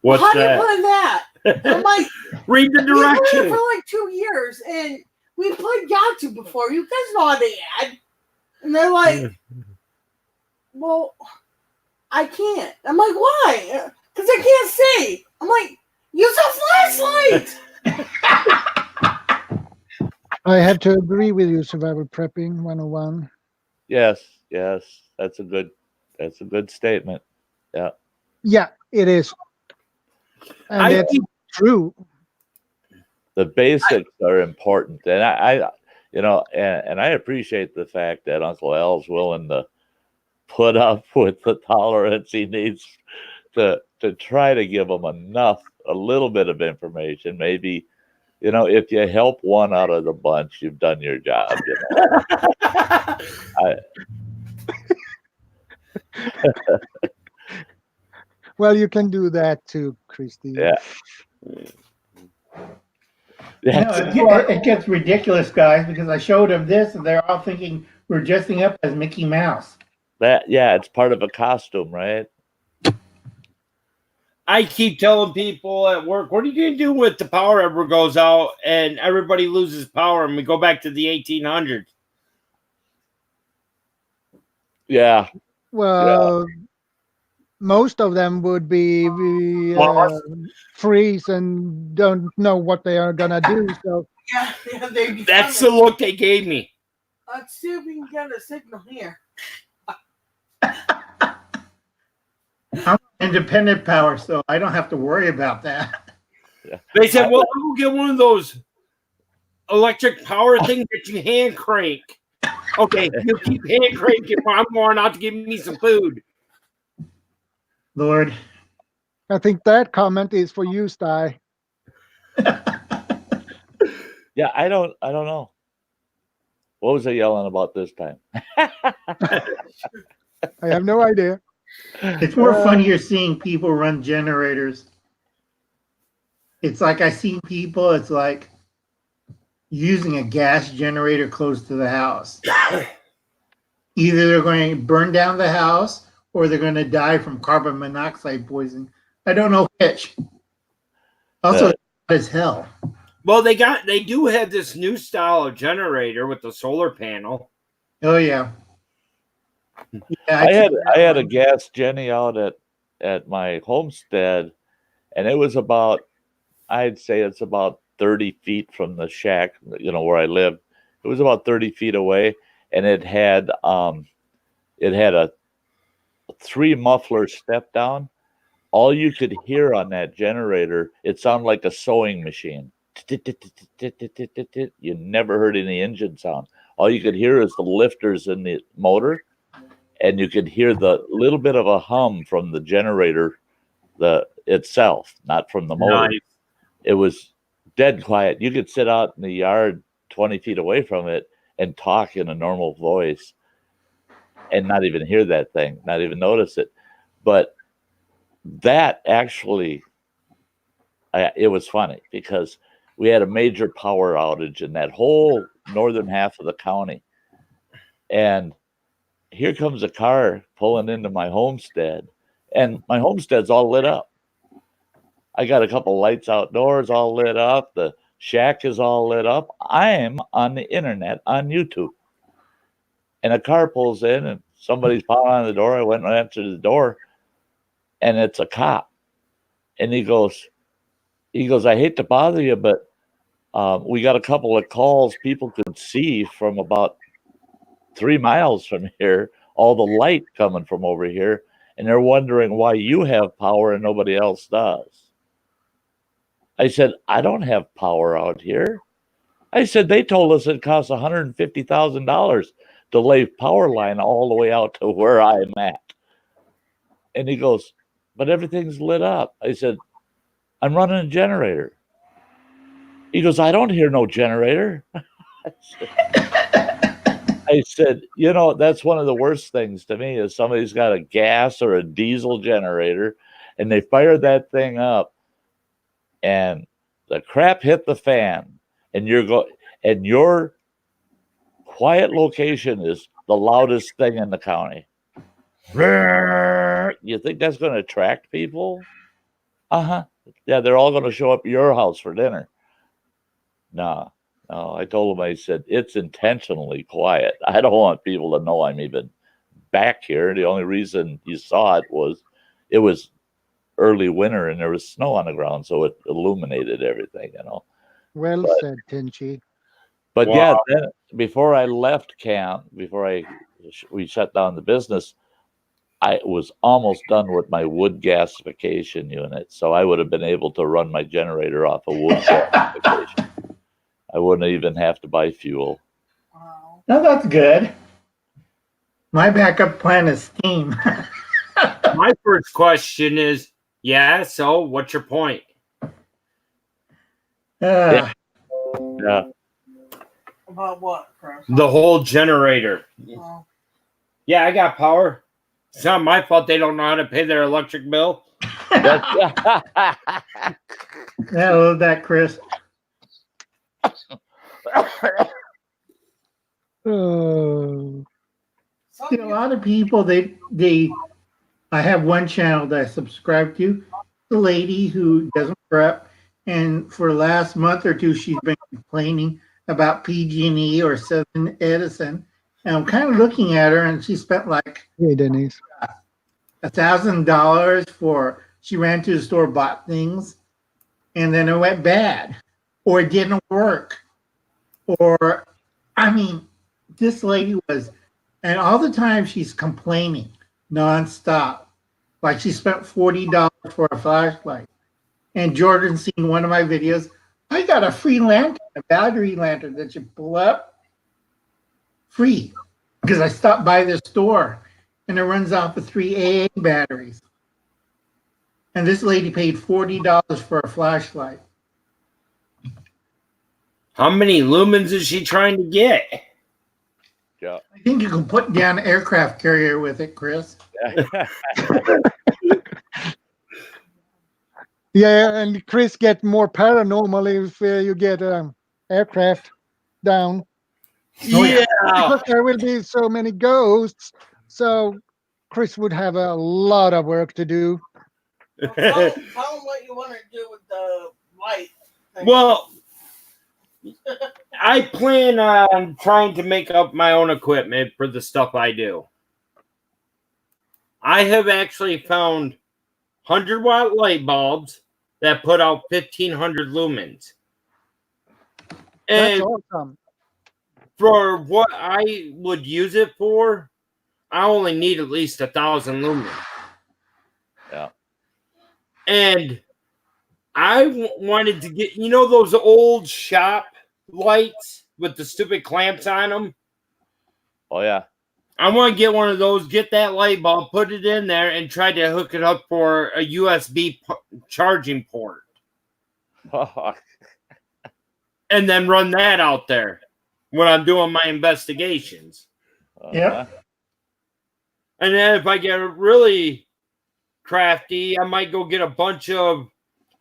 [SPEAKER 5] What's
[SPEAKER 6] how
[SPEAKER 5] that?
[SPEAKER 6] do you play that? And I'm like,
[SPEAKER 5] read the
[SPEAKER 6] we played it
[SPEAKER 5] directions.
[SPEAKER 6] for like 2 years, and we played Yahtzee before. You guys know how they add. And they're like, well, I can't. I'm like, why? Because I can't see. I'm like, use a flashlight.
[SPEAKER 1] I have to agree with you, Survival Prepping 101.
[SPEAKER 2] Yes, that's a good statement. Yeah.
[SPEAKER 1] Yeah, it is. And
[SPEAKER 5] I
[SPEAKER 1] it's
[SPEAKER 5] keep-
[SPEAKER 1] true.
[SPEAKER 2] The basics are important, and I and I appreciate the fact that Uncle Al's willing to put up with the tolerance he needs to try to give them a little bit of information. Maybe, if you help one out of the bunch, you've done your job.
[SPEAKER 1] Well, you can do that too, Christy.
[SPEAKER 2] Yeah.
[SPEAKER 3] It gets ridiculous, guys, because I showed them this, and they're all thinking we're dressing up as Mickey Mouse.
[SPEAKER 2] It's part of a costume, right?
[SPEAKER 5] I keep telling people at work, what are you going to do with the power ever goes out and everybody loses power and we go back to the 1800s?
[SPEAKER 2] Yeah.
[SPEAKER 1] Well, most of them would be freeze and don't know what they are going to do. So
[SPEAKER 6] Yeah, they'd be
[SPEAKER 5] That's the look they gave me.
[SPEAKER 6] Let's see if we can get a signal here.
[SPEAKER 3] I'm independent power, so I don't have to worry about that.
[SPEAKER 5] They said, well, I will get one of those electric power things that you hand crank. Okay, you keep hand cranking while I'm going out to give me some food.
[SPEAKER 3] Lord.
[SPEAKER 1] I think that comment is for you, Sty.
[SPEAKER 2] Yeah, I don't know. What was I yelling about this time?
[SPEAKER 1] I have no idea.
[SPEAKER 3] It's more funnier seeing people run generators. It's like I see people, it's like using a gas generator close to the house. Either they're going to burn down the house or they're going to die from carbon monoxide poisoning. I don't know which. Also, as hell.
[SPEAKER 5] Well, they do have this new style of generator with the solar panel.
[SPEAKER 3] Oh yeah.
[SPEAKER 2] I had a gas Jenny out at my homestead, and it was about, I'd say it's about 30 feet from the shack, where I lived. It was about 30 feet away, and it had a 3 muffler step down. All you could hear on that generator, it sounded like a sewing machine. You never heard any engine sound. All you could hear is the lifters in the motor, and you could hear the little bit of a hum from the generator itself, not from the motor.
[SPEAKER 5] Nice.
[SPEAKER 2] It was dead quiet. You could sit out in the yard 20 feet away from it and talk in a normal voice and not even hear that thing, not even notice it. But that actually, it was funny because we had a major power outage in that whole northern half of the county. And here comes a car pulling into my homestead, and my homestead's all lit up. I got a couple lights outdoors all lit up. The shack is all lit up. I am on the internet on YouTube. And a car pulls in and somebody's pounding on the door. I went and answered the door, and it's a cop. And he goes, I hate to bother you, but we got a couple of calls people could see from about 3 miles from here, all the light coming from over here, and they're wondering why you have power and nobody else does. I said, I don't have power out here. I said, they told us it costs $150,000 to lay power line all the way out to where I'm at. And he goes, but everything's lit up. I said, I'm running a generator. He goes, I don't hear no generator. I said, that's one of the worst things to me is somebody's got a gas or a diesel generator and they fire that thing up and the crap hit the fan and you're quiet location is the loudest thing in the county. You think that's going to attract people? Uh-huh. Yeah, they're all going to show up at your house for dinner. No, I told him, I said, it's intentionally quiet. I don't want people to know I'm even back here. The only reason you saw it was early winter and there was snow on the ground, so it illuminated everything,
[SPEAKER 1] Well said, Tinchy.
[SPEAKER 2] But
[SPEAKER 5] Wow.
[SPEAKER 2] yeah, then before I left camp, we shut down the business, I was almost done with my wood gasification unit, so I would have been able to run my generator off of wood gasification. I wouldn't even have to buy fuel.
[SPEAKER 6] Wow.
[SPEAKER 3] No, that's good. My backup plan is steam.
[SPEAKER 5] My first question is, so what's your point?
[SPEAKER 2] Yeah.
[SPEAKER 6] About what, Chris?
[SPEAKER 5] The whole generator.
[SPEAKER 6] Well,
[SPEAKER 5] Yeah, I got power. It's not my fault they don't know how to pay their electric bill.
[SPEAKER 3] Yeah, I love that, Chris.
[SPEAKER 1] Oh,
[SPEAKER 6] some
[SPEAKER 3] See, a lot of people, I have one channel that I subscribe to, the lady who doesn't prep, and for the last month or two, she's been complaining about PG&E or Southern Edison, and I'm kind of looking at her, and she spent like
[SPEAKER 1] hey, Denise.
[SPEAKER 3] $1,000 for, she ran to the store, bought things, and then it went bad, or it didn't work, or, I mean, this lady was, and all the time she's complaining nonstop. Like she spent $40 for a flashlight. And Jordan seen one of my videos. I got a free lantern, a battery lantern that you pull up free. Because I stopped by the store and it runs off of 3 AA batteries. And this lady paid $40 for a flashlight.
[SPEAKER 5] How many lumens is she trying to get?
[SPEAKER 2] Yeah.
[SPEAKER 3] I think you can put down an aircraft carrier with it, Chris.
[SPEAKER 1] Yeah, and Chris get more paranormal if you get aircraft down.
[SPEAKER 3] Oh, yeah.
[SPEAKER 1] Because there will be so many ghosts, so Chris would have a lot of work to do.
[SPEAKER 6] Well, tell them what you want to do with the light thing.
[SPEAKER 5] Well, I plan on trying to make up my own equipment for the stuff I do. I have actually found 100-watt light bulbs that put out 1,500 lumens.
[SPEAKER 1] That's
[SPEAKER 5] And
[SPEAKER 1] awesome.
[SPEAKER 5] for what I would use it for, I only need at least 1,000 lumens.
[SPEAKER 2] Yeah.
[SPEAKER 5] And I wanted to get, those old shop lights with the stupid clamps on them?
[SPEAKER 2] Oh, yeah.
[SPEAKER 5] I want to get one of those, get that light bulb, put it in there, and try to hook it up for a USB charging port. And then run that out there when I'm doing my investigations.
[SPEAKER 3] Yeah.
[SPEAKER 5] And then if I get really crafty, I might go get a bunch of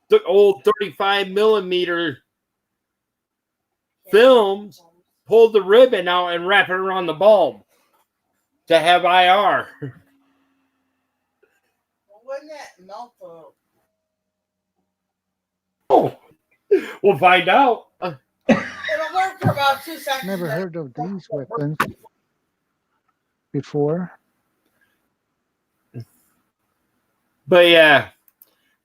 [SPEAKER 5] the old 35 millimeter films, pull the ribbon out, and wrap it around the bulb to have IR.
[SPEAKER 6] Well, wouldn't that melt the...
[SPEAKER 5] Oh, we'll find out.
[SPEAKER 6] It'll work for about 2 seconds.
[SPEAKER 1] Never heard of these weapons before.
[SPEAKER 5] But yeah,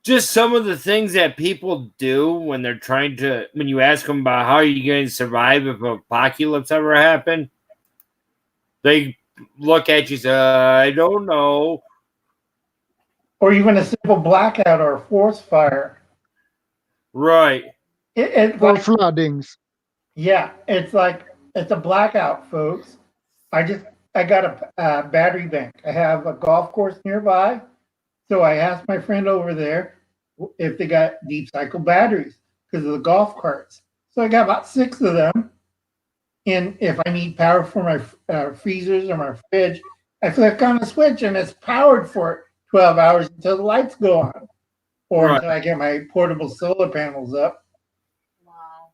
[SPEAKER 5] just some of the things that people do when they're trying to, when you ask them about how are you going to survive if an apocalypse ever happened, they look at you and say, I don't know.
[SPEAKER 3] Or even a simple blackout or a forest fire.
[SPEAKER 5] Right.
[SPEAKER 3] It's
[SPEAKER 1] Or
[SPEAKER 3] like,
[SPEAKER 1] floodings.
[SPEAKER 3] yeah, it's a blackout, folks. I got a battery bank. I have a golf course nearby. So I asked my friend over there if they got deep cycle batteries because of the golf carts. So I got about 6 of them. And if I need power for my freezers or my fridge, I flick on a switch and it's powered for 12 hours until the lights go on. Or
[SPEAKER 5] Right.
[SPEAKER 3] until I get my portable solar panels up.
[SPEAKER 6] Wow.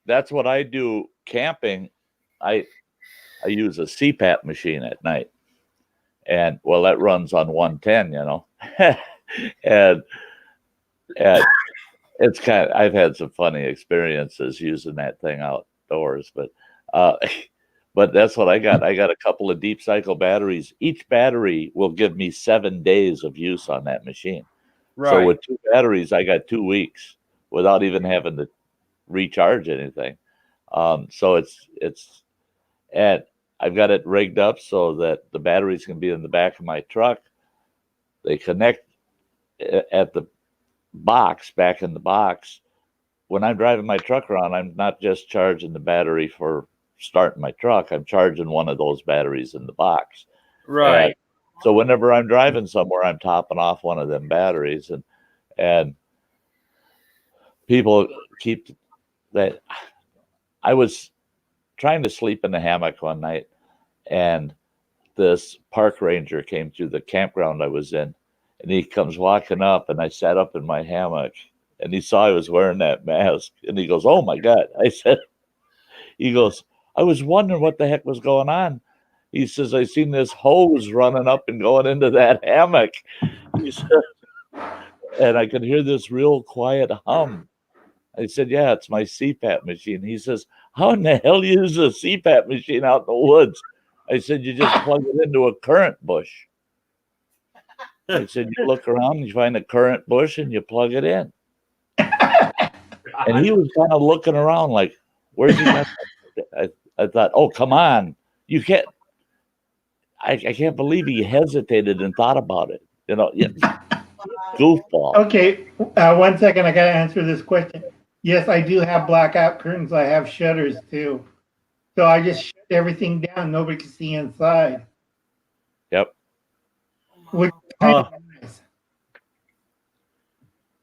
[SPEAKER 2] That's what I do camping. I use a CPAP machine at night. And well, that runs on 110, you know. and it's kind of, I've had some funny experiences using that thing outdoors, but but that's what I got. I got a couple of deep cycle batteries. Each battery will give me 7 days of use on that machine.
[SPEAKER 5] Right.
[SPEAKER 2] So with 2 batteries, I got 2 weeks without even having to recharge anything. So it's and I've got it rigged up so that the batteries can be in the back of my truck. They connect at the box, back in the box. When I'm driving my truck around, I'm not just charging the battery for starting my truck. I'm charging one of those batteries in the box.
[SPEAKER 5] Right.
[SPEAKER 2] And so whenever I'm driving somewhere, I'm topping off one of them batteries, and people keep that. I was trying to sleep in the hammock one night, and this park ranger came through the campground I was in, and he comes walking up, and I sat up in my hammock, and he saw I was wearing that mask, and he goes, "Oh my God." He goes, "I was wondering what the heck was going on." He says, "I seen this hose running up and going into that hammock." He said, and I could hear this real quiet hum. I said, "Yeah, it's my CPAP machine." He says, "How in the hell you use a CPAP machine out in the woods?" I said, "You just plug it into a currant bush." I said, "You look around, you find a currant bush, and you plug it in." And he was kind of looking around like, "Where's he got that?" I thought, "Oh, come on. You can't." I can't believe he hesitated and thought about it. You know, goofball.
[SPEAKER 3] Okay, 1 second. I got to answer this question. Yes, I do have blackout curtains. I have shutters too. So I just shut everything down. Nobody can see inside.
[SPEAKER 2] Yep.
[SPEAKER 3] Which is kind of nice.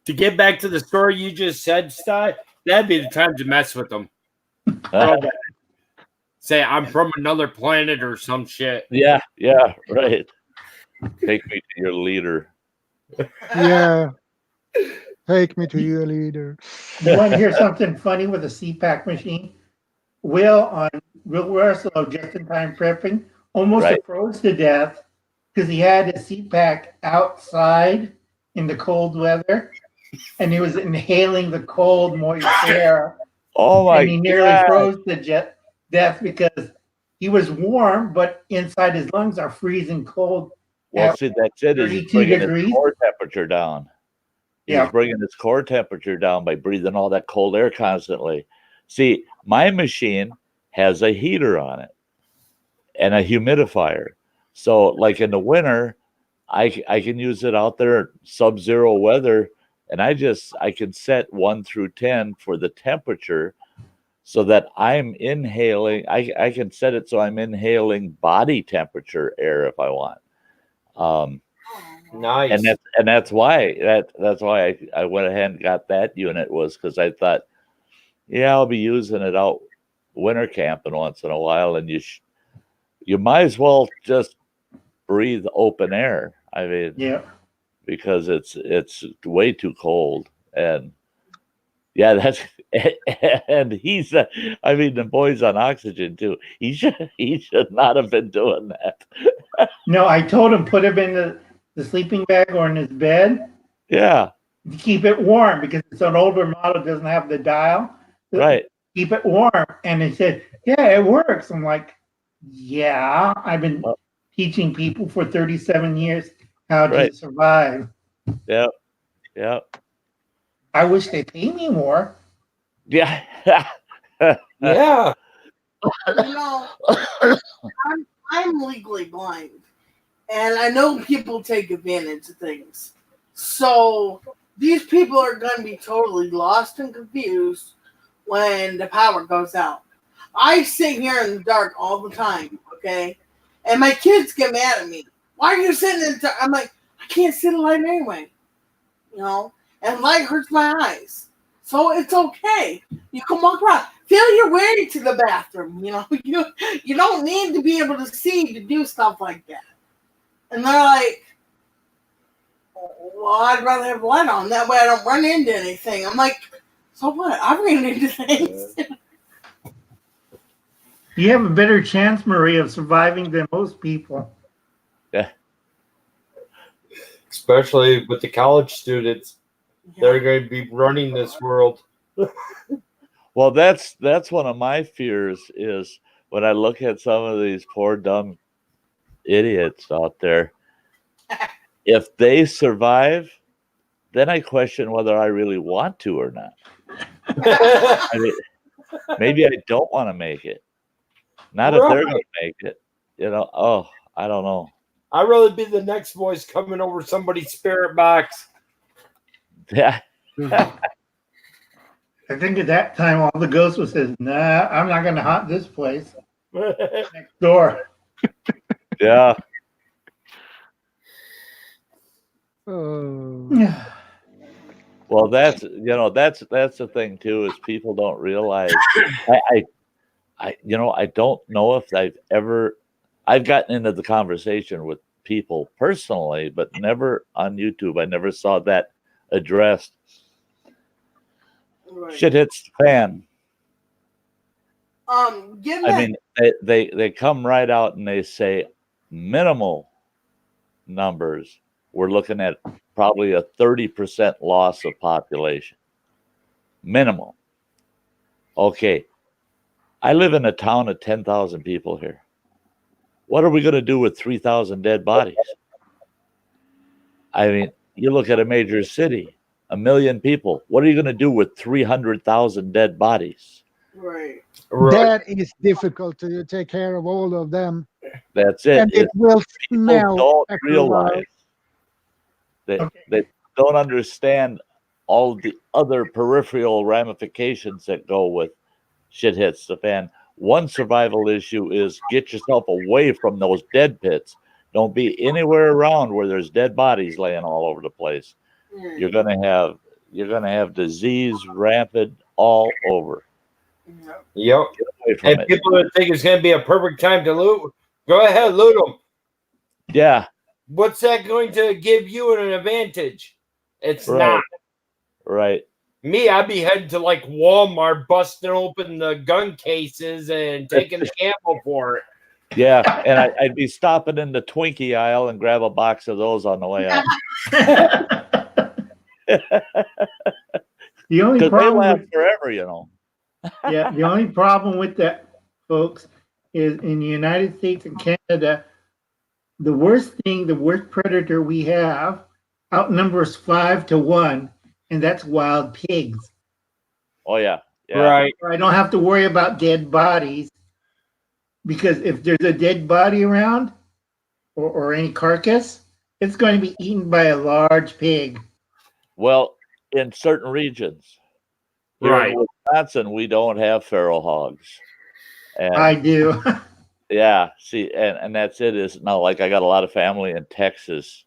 [SPEAKER 5] To get back to the story you just said, Sty, that'd be the time to mess with them. Say, "I'm from another planet" or some shit.
[SPEAKER 2] Yeah, right. Take me to your leader.
[SPEAKER 1] Yeah. Take me to your leader.
[SPEAKER 3] You want to hear something funny with a CPAC machine? Will on Real Russell, just in time prepping, almost froze to death because he had his CPAC outside in the cold weather, and he was inhaling the cold, moist air.
[SPEAKER 2] Oh my God.
[SPEAKER 3] And he nearly froze to death because he was warm, but inside his lungs are freezing cold.
[SPEAKER 2] Well, see, that's it. He's bringing his core temperature down. He's bringing his core temperature down by breathing all that cold air constantly. See, my machine has a heater on it and a humidifier. So, like in the winter, I can use it out there sub-zero weather, and I can set 1 through 10 for the temperature, so that I'm inhaling. I can set it so I'm inhaling body temperature air if I want.
[SPEAKER 5] Nice.
[SPEAKER 2] And that's why I went ahead and got that unit, was because I thought, yeah, I'll be using it out winter camping once in a while, and you might as well just breathe open air. I mean, because it's way too cold. And yeah, that's and he's I mean, the boy's on oxygen too. He should not have been doing that.
[SPEAKER 3] No, I told him put him in the sleeping bag or in his bed.
[SPEAKER 2] Yeah.
[SPEAKER 3] To keep it warm because it's an older model, doesn't have the dial.
[SPEAKER 2] Right.
[SPEAKER 3] Keep it warm. And he said, "Yeah, it works." I'm like, "Yeah, I've been teaching people for 37 years how to survive."
[SPEAKER 2] Yeah. Yeah.
[SPEAKER 3] I wish they pay me more.
[SPEAKER 2] Yeah.
[SPEAKER 5] Yeah.
[SPEAKER 6] You know, I'm legally blind, and I know people take advantage of things. So these people are going to be totally lost and confused when the power goes out. I sit here in the dark all the time, okay? And my kids get mad at me. "Why are you sitting in the dark?" I'm like, "I can't see the light anyway." You know? And light hurts my eyes. So it's okay. You can walk around. Feel your way to the bathroom. You know, you don't need to be able to see to do stuff like that. And they're like, "Well, I'd rather have light on. That way I don't run into anything." I'm like, "So what? I ran into things."
[SPEAKER 3] You have a better chance, Marie, of surviving than most people.
[SPEAKER 2] Yeah.
[SPEAKER 5] Especially with the college students. They're going to be running this world.
[SPEAKER 2] Well, that's one of my fears is when I look at some of these poor dumb idiots out there. If they survive, then I question whether I really want to or not. I mean, maybe I don't want to make it. Not if they're going to make it. Oh, I don't know.
[SPEAKER 5] I'd rather be the next voice coming over somebody's spirit box.
[SPEAKER 2] Yeah.
[SPEAKER 3] I think at that time, all the ghosts would say, nah, I'm not going to haunt this place. Next door.
[SPEAKER 2] Yeah.
[SPEAKER 1] Oh.
[SPEAKER 2] Well, that's the thing too, is people don't realize. I don't know if I've gotten into the conversation with people personally, but never on YouTube. I never saw that addressed.
[SPEAKER 6] Right.
[SPEAKER 2] Shit hits the fan.
[SPEAKER 6] Give me.
[SPEAKER 2] They come right out and they say minimal numbers. We're looking at probably a 30% loss of population. Minimal. Okay. I live in a town of 10,000 people here. What are we going to do with 3,000 dead bodies? I mean, you look at a major city, 1 million people. What are you going to do with 300,000 dead bodies?
[SPEAKER 6] Right.
[SPEAKER 1] That is difficult to take care of all of them.
[SPEAKER 2] That's it.
[SPEAKER 1] And it will smell.
[SPEAKER 2] Don't
[SPEAKER 1] after a while.
[SPEAKER 2] realize they don't understand all the other peripheral ramifications that go with shit hits the fan. One survival issue is get yourself away from those dead pits. Don't be anywhere around where there's dead bodies laying all over the place. You're gonna have disease rampant all over.
[SPEAKER 5] Yep. And
[SPEAKER 2] it.
[SPEAKER 5] people that think it's going to be a perfect time to loot, go ahead, loot them.
[SPEAKER 2] Yeah.
[SPEAKER 5] What's that going to give you an advantage? It's
[SPEAKER 2] Right.
[SPEAKER 5] not.
[SPEAKER 2] Right.
[SPEAKER 5] Me, I'd be heading to like Walmart, busting open the gun cases and taking the ammo for it.
[SPEAKER 2] Yeah, and I'd be stopping in the Twinkie aisle and grab a box of those on the way out.
[SPEAKER 3] The only
[SPEAKER 2] Because they
[SPEAKER 3] problem
[SPEAKER 2] last
[SPEAKER 3] with,
[SPEAKER 2] forever,
[SPEAKER 3] yeah, the only problem with that, folks, is in the United States and Canada, the worst predator we have outnumbers 5 to 1, and that's wild pigs.
[SPEAKER 2] Oh yeah.
[SPEAKER 5] Right.
[SPEAKER 3] I don't have to worry about dead bodies, because if there's a dead body around or any carcass, it's going to be eaten by a large pig.
[SPEAKER 2] Well, in certain regions, here in Wisconsin, we don't have feral hogs. And
[SPEAKER 3] I do.
[SPEAKER 2] Yeah, see, and that's it. Is now like I got a lot of family in Texas,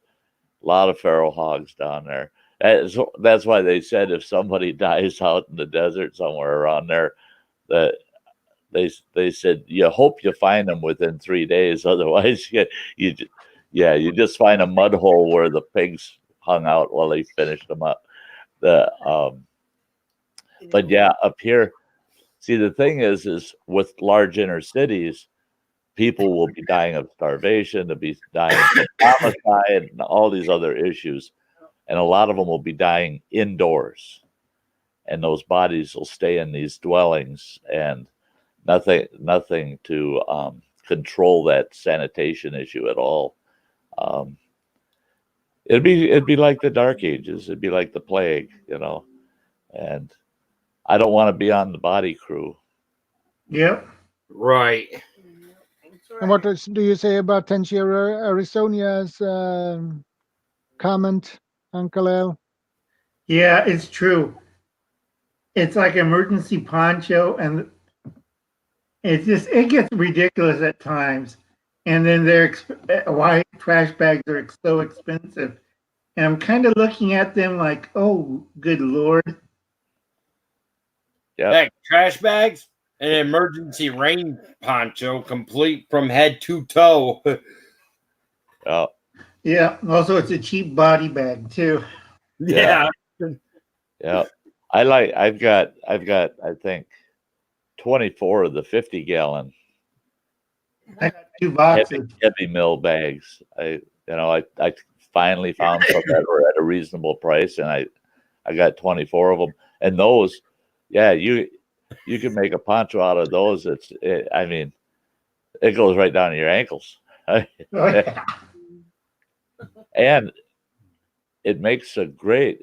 [SPEAKER 2] a lot of feral hogs down there. That's why they said if somebody dies out in the desert somewhere around there, that they said you hope you find them within 3 days. Otherwise, you just find a mud hole where the pigs hung out while they finished them up. But yeah, up here, see, the thing is with large inner cities, people will be dying of starvation, they'll be dying of homicide and all these other issues. And a lot of them will be dying indoors. And those bodies will stay in these dwellings and nothing to control that sanitation issue at all. It'd be like the Dark Ages. It'd be like the plague, and I don't want to be on the body crew.
[SPEAKER 3] Yep.
[SPEAKER 5] Right.
[SPEAKER 1] And what do you say about Tenchiera Arizona's comment, Uncle Al?
[SPEAKER 3] Yeah, it's true. It's like emergency poncho, and it gets ridiculous at times. And then why trash bags are so expensive. And I'm kind of looking at them like, oh, good Lord.
[SPEAKER 2] Yeah.
[SPEAKER 5] That trash bags, an emergency rain poncho, complete from head to toe.
[SPEAKER 2] Oh.
[SPEAKER 3] Yeah. Also, it's a cheap body bag too.
[SPEAKER 5] Yeah.
[SPEAKER 2] Yeah. I've got I think 24 of the 50-gallon
[SPEAKER 3] I got 2 boxes.
[SPEAKER 2] heavy mill bags. I finally found some that were at a reasonable price, and I got 24 of them. And those, yeah, you can make a poncho out of those. I mean, it goes right down to your ankles.
[SPEAKER 3] Oh, yeah.
[SPEAKER 2] And it makes a great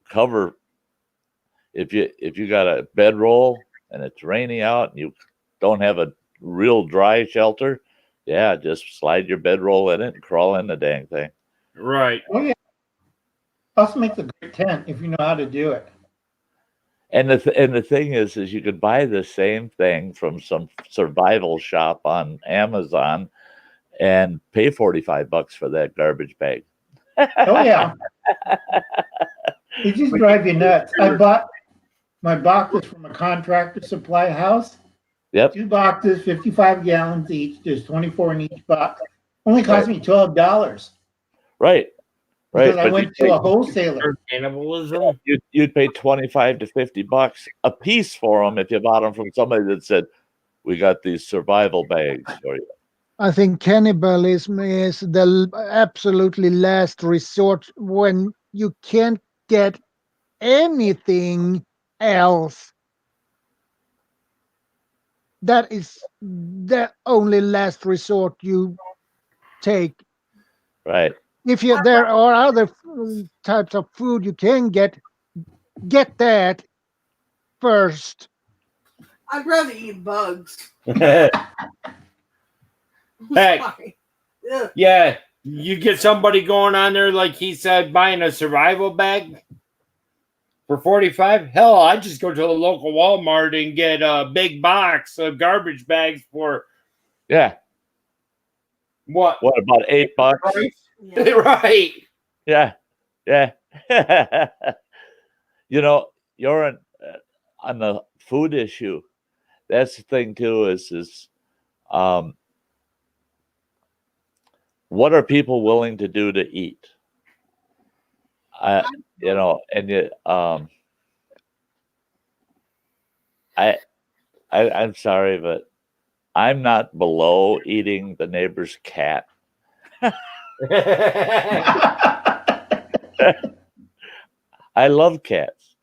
[SPEAKER 2] cover if you got a bedroll and it's rainy out and you don't have a real dry shelter. Yeah, just slide your bedroll in it and crawl in the dang thing.
[SPEAKER 5] Right.
[SPEAKER 3] Oh, yeah. Also makes a great tent if you know how to do it.
[SPEAKER 2] And the thing is you could buy the same thing from some survival shop on Amazon and pay $45 for that garbage bag.
[SPEAKER 3] Oh, yeah. It just drives you nuts. I bought my boxes from a contractor supply house.
[SPEAKER 2] Yep.
[SPEAKER 3] 2 boxes, 55 gallons each. There's 24 in each box. Only cost me $12.
[SPEAKER 2] Right.
[SPEAKER 3] Because I went to a wholesaler.
[SPEAKER 5] Cannibalism.
[SPEAKER 2] You'd pay $25 to $50 a piece for them if you bought them from somebody that said, "We got these survival bags for you."
[SPEAKER 1] I think cannibalism is the absolutely last resort when you can't get anything else. That is the only last resort you take.
[SPEAKER 2] Right.
[SPEAKER 1] If there are other types of food you can get that first.
[SPEAKER 6] I'd rather eat bugs.
[SPEAKER 5] Heck,
[SPEAKER 6] Sorry. Ugh.
[SPEAKER 5] yeah. You get somebody going on there, like he said, buying a survival bag for $45. Hell, I just go to the local Walmart and get a big box of garbage bags for what?
[SPEAKER 2] What about $8?
[SPEAKER 6] Yeah.
[SPEAKER 5] Right.
[SPEAKER 2] Yeah. You're on the food issue. That's the thing too. Is what are people willing to do to eat? I'm sorry, but I'm not below eating the neighbor's cat. I love cats,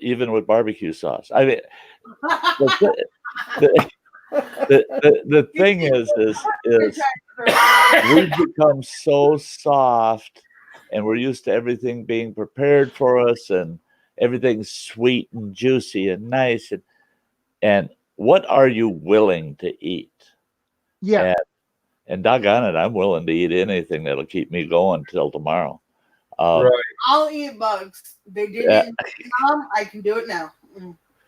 [SPEAKER 2] even with barbecue sauce. I mean, the thing is we've become so soft, and we're used to everything being prepared for us, and everything's sweet and juicy and nice. And what are you willing to eat?
[SPEAKER 1] Yeah.
[SPEAKER 2] And doggone it, I'm willing to eat anything that'll keep me going till tomorrow.
[SPEAKER 5] Right.
[SPEAKER 6] I'll eat bugs. They did it in Vietnam. I can do it now.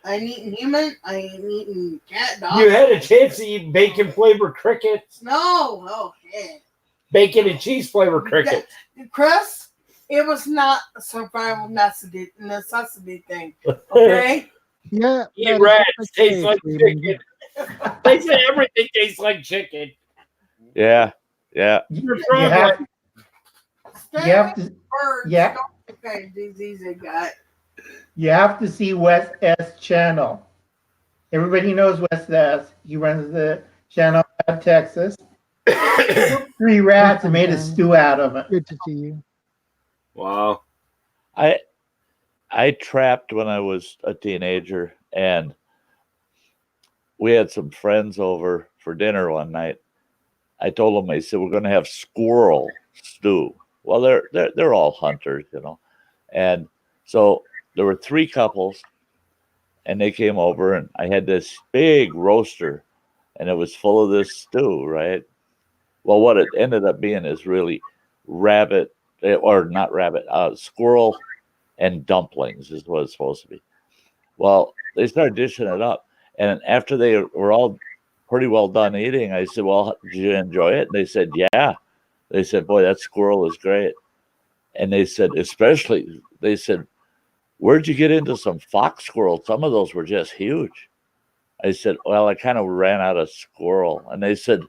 [SPEAKER 6] I ain't eating human. I ain't eating cat, dog.
[SPEAKER 5] You had a chance to eat bacon flavored crickets.
[SPEAKER 6] No. Oh, shit.
[SPEAKER 5] Bacon and cheese flavored crickets.
[SPEAKER 6] Chris, it was not a survival necessity thing. Okay?
[SPEAKER 1] Yeah.
[SPEAKER 5] Eat rats tastes like chicken. They said everything tastes like chicken.
[SPEAKER 2] Yeah.
[SPEAKER 3] You have to
[SPEAKER 6] Birds.
[SPEAKER 3] Yeah.
[SPEAKER 6] What kind of disease they got?
[SPEAKER 3] You have to see West S channel. Everybody knows West S. He runs the channel out of Texas. 3 rats and made a stew out of it.
[SPEAKER 1] Good to see you.
[SPEAKER 5] Wow.
[SPEAKER 2] I trapped when I was a teenager, and we had some friends over for dinner one night. I told them, I said, we're going to have squirrel stew. Well, they're all hunters, and so there were 3 couples, and they came over, and I had this big roaster, and it was full of this stew, right? Well, what it ended up being is really squirrel and dumplings is what it's supposed to be. Well, they started dishing it up, and after they were all pretty well done eating, I said, well, did you enjoy it? And they said, yeah. They said, boy, that squirrel is great. And they said, where'd you get into some fox squirrels? Some of those were just huge. I said, well, I kind of ran out of squirrel. And they said,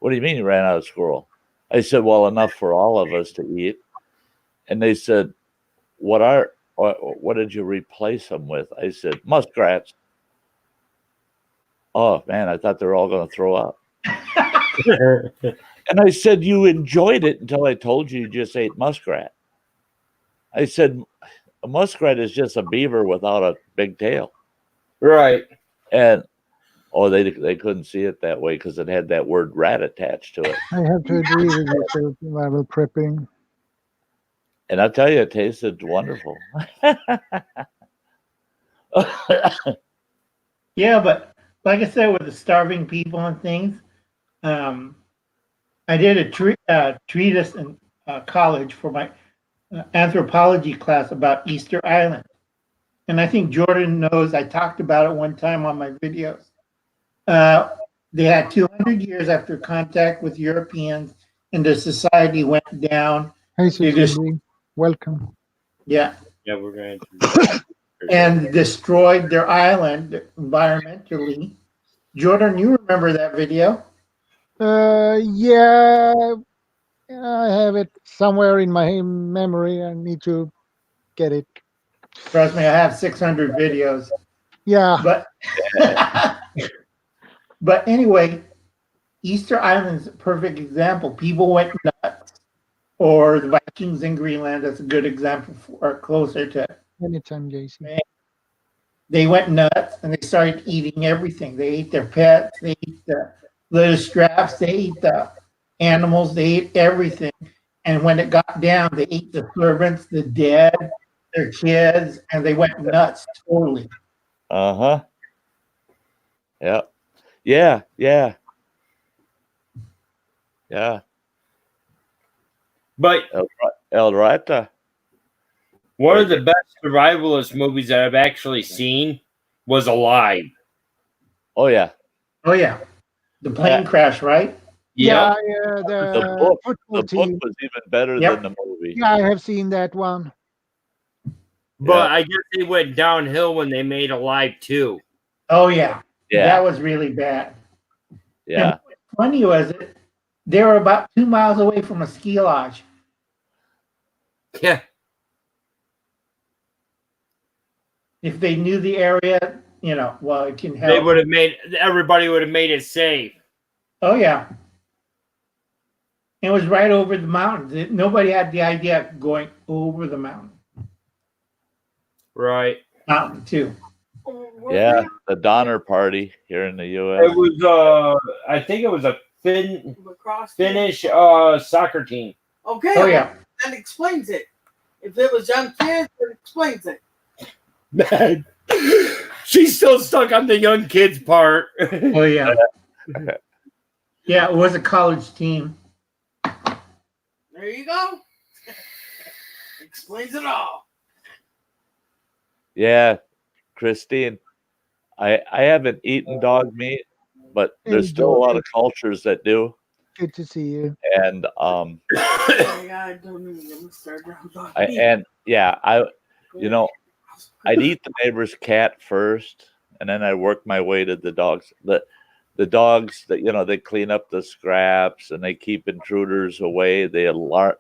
[SPEAKER 2] what do you mean you ran out of squirrel? I said, well, enough for all of us to eat. And they said, what did you replace them with? I said, muskrats. Oh man, I thought they were all going to throw up. And I said, you enjoyed it until I told you just ate muskrat. I said, a muskrat is just a beaver without a big tail.
[SPEAKER 5] Right.
[SPEAKER 2] And they couldn't see it that way because it had that word rat attached to it.
[SPEAKER 1] I have to agree with you, survival prepping.
[SPEAKER 2] And I'll tell you, it tasted wonderful.
[SPEAKER 3] Yeah, but like I said, with the starving people and things, I did a treatise in college for my anthropology class about Easter Island. And I think Jordan knows, I talked about it one time on my videos. They had 200 years after contact with Europeans and the society went down.
[SPEAKER 1] Hey,
[SPEAKER 3] They just,
[SPEAKER 1] Susie, welcome.
[SPEAKER 3] yeah,
[SPEAKER 5] Yeah, we're going to.
[SPEAKER 3] and destroyed their island environmentally. Jordan, you remember that video?
[SPEAKER 1] Yeah, I have it somewhere in my memory. I need to get it.
[SPEAKER 3] Trust me, I have 600 videos.
[SPEAKER 1] Yeah,
[SPEAKER 3] But but anyway, Easter Island's a perfect example. People went nuts. Or the Vikings in Greenland, that's a good example for closer to.
[SPEAKER 1] anytime, JC.
[SPEAKER 3] They went nuts and they started eating everything. They ate their pets, they ate the little straps, they ate the animals, they ate everything. And when it got down, they ate the servants, the dead, their kids, and they went nuts totally.
[SPEAKER 2] Uh-huh. Yeah. Yeah, yeah. Yeah.
[SPEAKER 5] But
[SPEAKER 2] El Rata.
[SPEAKER 5] one of the best survivalist movies that I've actually seen was Alive.
[SPEAKER 2] Oh yeah.
[SPEAKER 3] Oh yeah. The plane crash, right?
[SPEAKER 1] Yeah,
[SPEAKER 2] The
[SPEAKER 1] the
[SPEAKER 2] book
[SPEAKER 1] football team.
[SPEAKER 2] was even better
[SPEAKER 3] Yep.
[SPEAKER 2] than the movie.
[SPEAKER 1] Yeah, I have seen that one.
[SPEAKER 5] But I guess they went downhill when they made Alive 2.
[SPEAKER 3] Oh yeah.
[SPEAKER 2] Yeah.
[SPEAKER 3] That was really bad.
[SPEAKER 2] Yeah.
[SPEAKER 3] And what's funny was it, they were about 2 miles away from a ski lodge.
[SPEAKER 5] Yeah.
[SPEAKER 3] If they knew the area, well, it can help.
[SPEAKER 5] Everybody would have made it safe.
[SPEAKER 3] Oh yeah. It was right over the mountains. Nobody had the idea of going over the mountain.
[SPEAKER 5] Right.
[SPEAKER 3] Mountain too.
[SPEAKER 2] Yeah. The Donner Party here in the US.
[SPEAKER 5] It was I think it was a Finnish soccer team.
[SPEAKER 6] Okay.
[SPEAKER 3] Oh yeah.
[SPEAKER 6] That explains it. If it was young kids, it explains it.
[SPEAKER 5] Man, she's still stuck on the young kids part.
[SPEAKER 3] Oh yeah. Yeah, it was a college team.
[SPEAKER 6] There you go. Explains it all.
[SPEAKER 2] Yeah. Christine, I haven't eaten dog meat, but there's still a lot of cultures that do.
[SPEAKER 1] Good to see you.
[SPEAKER 2] And
[SPEAKER 6] Oh my God, don't even get me started on dog meat.
[SPEAKER 2] I'd eat the neighbor's cat first, and then I work my way to the dogs. The dogs that they clean up the scraps and they keep intruders away. They alert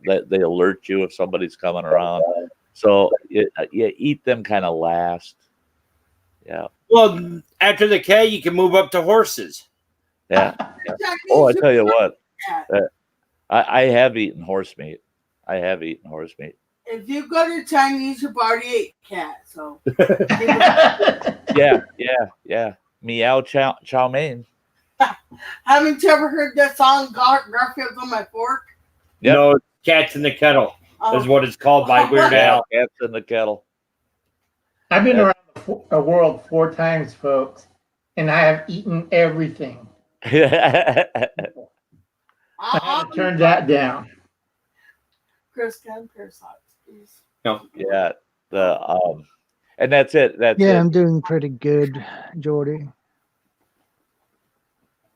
[SPEAKER 2] you if somebody's coming around. So you eat them kind of last. Yeah.
[SPEAKER 5] Well, after the cat, you can move up to horses.
[SPEAKER 2] Yeah. Oh, I tell you what, I have eaten horse meat.
[SPEAKER 6] If you go to Chinese, you've already ate cat. So
[SPEAKER 2] Yeah. Meow chow mein.
[SPEAKER 6] haven't you ever heard that song Garfield's on my fork?
[SPEAKER 2] Yep.
[SPEAKER 5] No, Cats in the Kettle is what it's called by Weird Al.
[SPEAKER 2] Cats in the kettle.
[SPEAKER 3] I've been around the world 4 times, folks, and I have eaten everything. I had to turn that down.
[SPEAKER 6] Chris, can parasites, please.
[SPEAKER 5] No.
[SPEAKER 2] Yeah. And that's it. That's
[SPEAKER 1] Yeah,
[SPEAKER 2] it.
[SPEAKER 1] I'm doing pretty good, Jordy.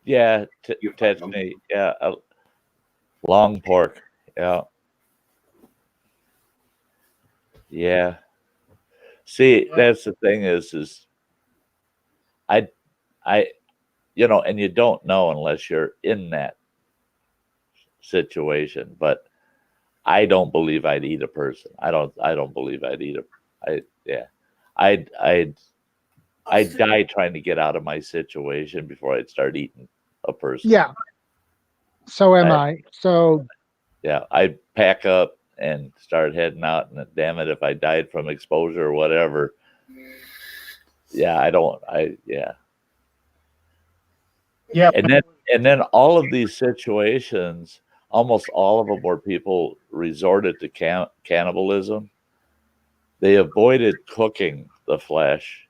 [SPEAKER 2] Yeah, touch me. Yeah, long pork. Yeah, yeah. See, that's the thing is I, and you don't know unless you're in that situation. But I don't believe I'd eat a person. I don't believe I'd eat I'd I die trying to get out of my situation before I'd start eating a person.
[SPEAKER 1] Yeah. So am I. So
[SPEAKER 2] yeah, I'd pack up and start heading out, and damn it, if I died from exposure or whatever, yeah,
[SPEAKER 3] Yeah.
[SPEAKER 2] and then all of these situations, almost all of them where people resorted to cannibalism, they avoided cooking the flesh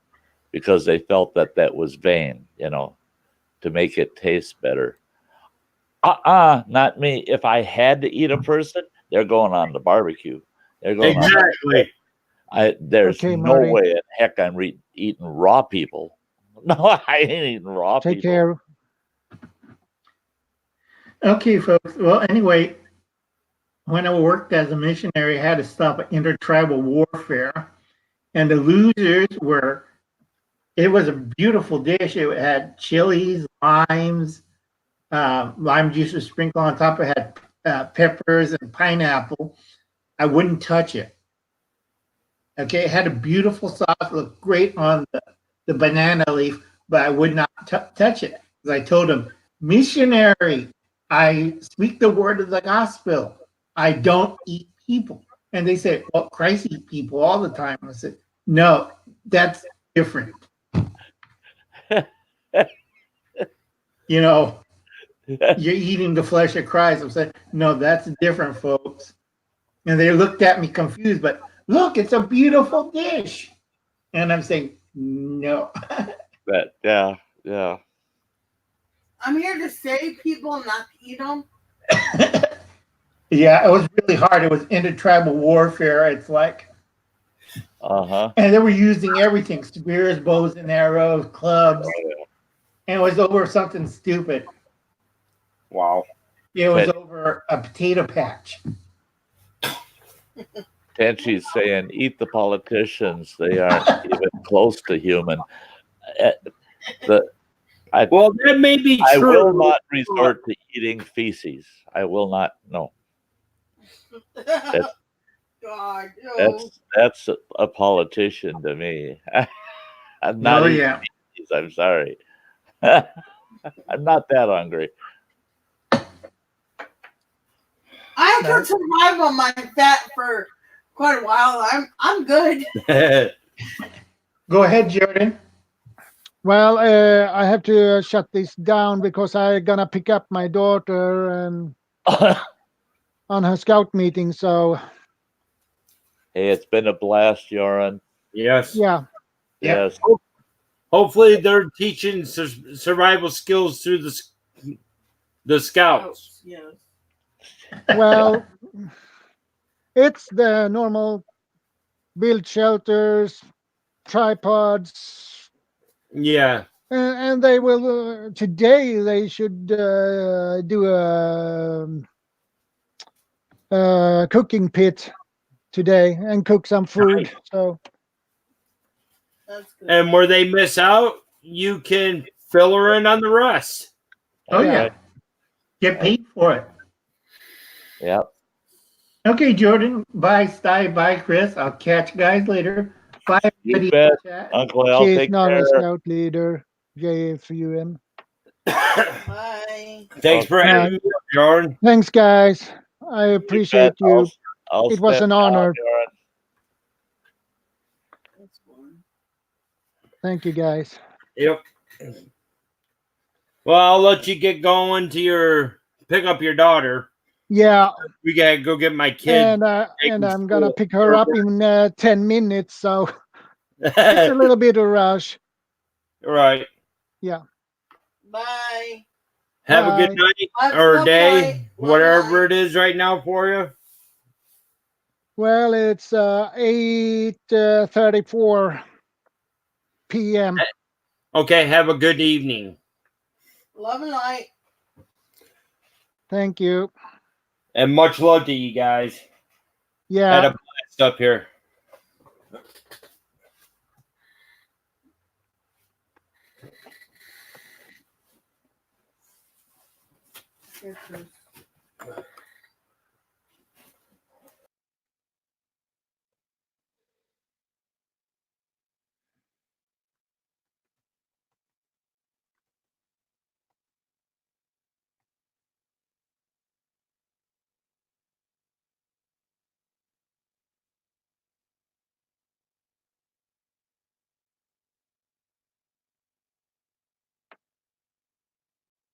[SPEAKER 2] because they felt that that was vain, to make it taste better. Not me. If I had to eat a person, they're going on the barbecue. They're going
[SPEAKER 5] Exactly.
[SPEAKER 2] there's
[SPEAKER 1] Okay,
[SPEAKER 2] no
[SPEAKER 1] Marty.
[SPEAKER 2] way in heck I'm eating raw people. No, I ain't eating raw
[SPEAKER 1] take
[SPEAKER 2] people.
[SPEAKER 1] care.
[SPEAKER 3] Okay, folks. Well, anyway, when I worked as a missionary, I had to stop intertribal warfare. And the losers were, it was a beautiful dish. It had chilies, limes, lime juice was sprinkled on top. It had peppers and pineapple. I wouldn't touch it. Okay, it had a beautiful sauce, looked great on the banana leaf, but I would not touch it. Because I told him, missionary, I speak the word of the gospel. I don't eat people. And they said, well, Christ eat people all the time. I said, no, that's different. You're eating the flesh of Christ. I said, no, that's different, folks. And they looked at me confused, but look, it's a beautiful dish. And I'm saying, no.
[SPEAKER 2] Yeah.
[SPEAKER 6] I'm here to save people, not to eat them.
[SPEAKER 3] Yeah, it was really hard. It was intertribal warfare. It's like, and they were using everything: spears, bows and arrows, clubs, and it was over something stupid.
[SPEAKER 5] Wow.
[SPEAKER 3] It was over a potato patch.
[SPEAKER 2] Tenchi's saying, eat the politicians. They aren't even close to human.
[SPEAKER 5] Well, that may be true.
[SPEAKER 2] I will not resort to eating feces. I will not. No.
[SPEAKER 6] God, no.
[SPEAKER 2] That's a politician to me. I'm not eating feces. I'm sorry. I'm not that hungry.
[SPEAKER 6] I could survive on my fat for quite a while. I'm good.
[SPEAKER 3] Go ahead, Jordan.
[SPEAKER 1] Well, I have to shut this down because I'm gonna pick up my daughter on her scout meeting. So,
[SPEAKER 2] hey, it's been a blast, Joran.
[SPEAKER 5] Yes.
[SPEAKER 1] Yeah.
[SPEAKER 2] Yes.
[SPEAKER 5] Hopefully, they're teaching survival skills through the scouts.
[SPEAKER 6] Yes.
[SPEAKER 1] Well, it's the normal build shelters, tripods.
[SPEAKER 5] Yeah.
[SPEAKER 1] And they will today. They should do a cooking pit today and cook some food. So,
[SPEAKER 5] and where they miss out, you can fill her in on the rest.
[SPEAKER 3] Oh yeah, get paid for it.
[SPEAKER 2] Yep.
[SPEAKER 3] Okay, Jordan. Bye, Sty. Bye, Chris. I'll catch you guys later. Bye,
[SPEAKER 2] You
[SPEAKER 3] everybody.
[SPEAKER 2] bet, Uncle Al.
[SPEAKER 1] she's
[SPEAKER 2] Take
[SPEAKER 1] not
[SPEAKER 2] care.
[SPEAKER 1] a scout leader. JFUM.
[SPEAKER 6] Bye.
[SPEAKER 5] Thanks for having me, Jordan.
[SPEAKER 1] Thanks, guys. I appreciate you.
[SPEAKER 2] I'll
[SPEAKER 1] It was an honor. Thank you, guys.
[SPEAKER 5] Yep. Well, I'll let you get going to pick up your daughter.
[SPEAKER 1] Yeah.
[SPEAKER 5] We gotta go get my kid.
[SPEAKER 1] And I'm gonna pick her up in 10 minutes, so it's a little bit of rush.
[SPEAKER 5] Right.
[SPEAKER 1] Yeah.
[SPEAKER 6] Bye.
[SPEAKER 5] Have a good night or day, whatever it is right now for you.
[SPEAKER 1] Well, it's 8:34 p.m.
[SPEAKER 5] Okay, have a good evening.
[SPEAKER 6] Love and light.
[SPEAKER 1] Thank you.
[SPEAKER 5] And much love to you guys.
[SPEAKER 1] Yeah.
[SPEAKER 5] Had a blast up here.
[SPEAKER 6] Here, Chris.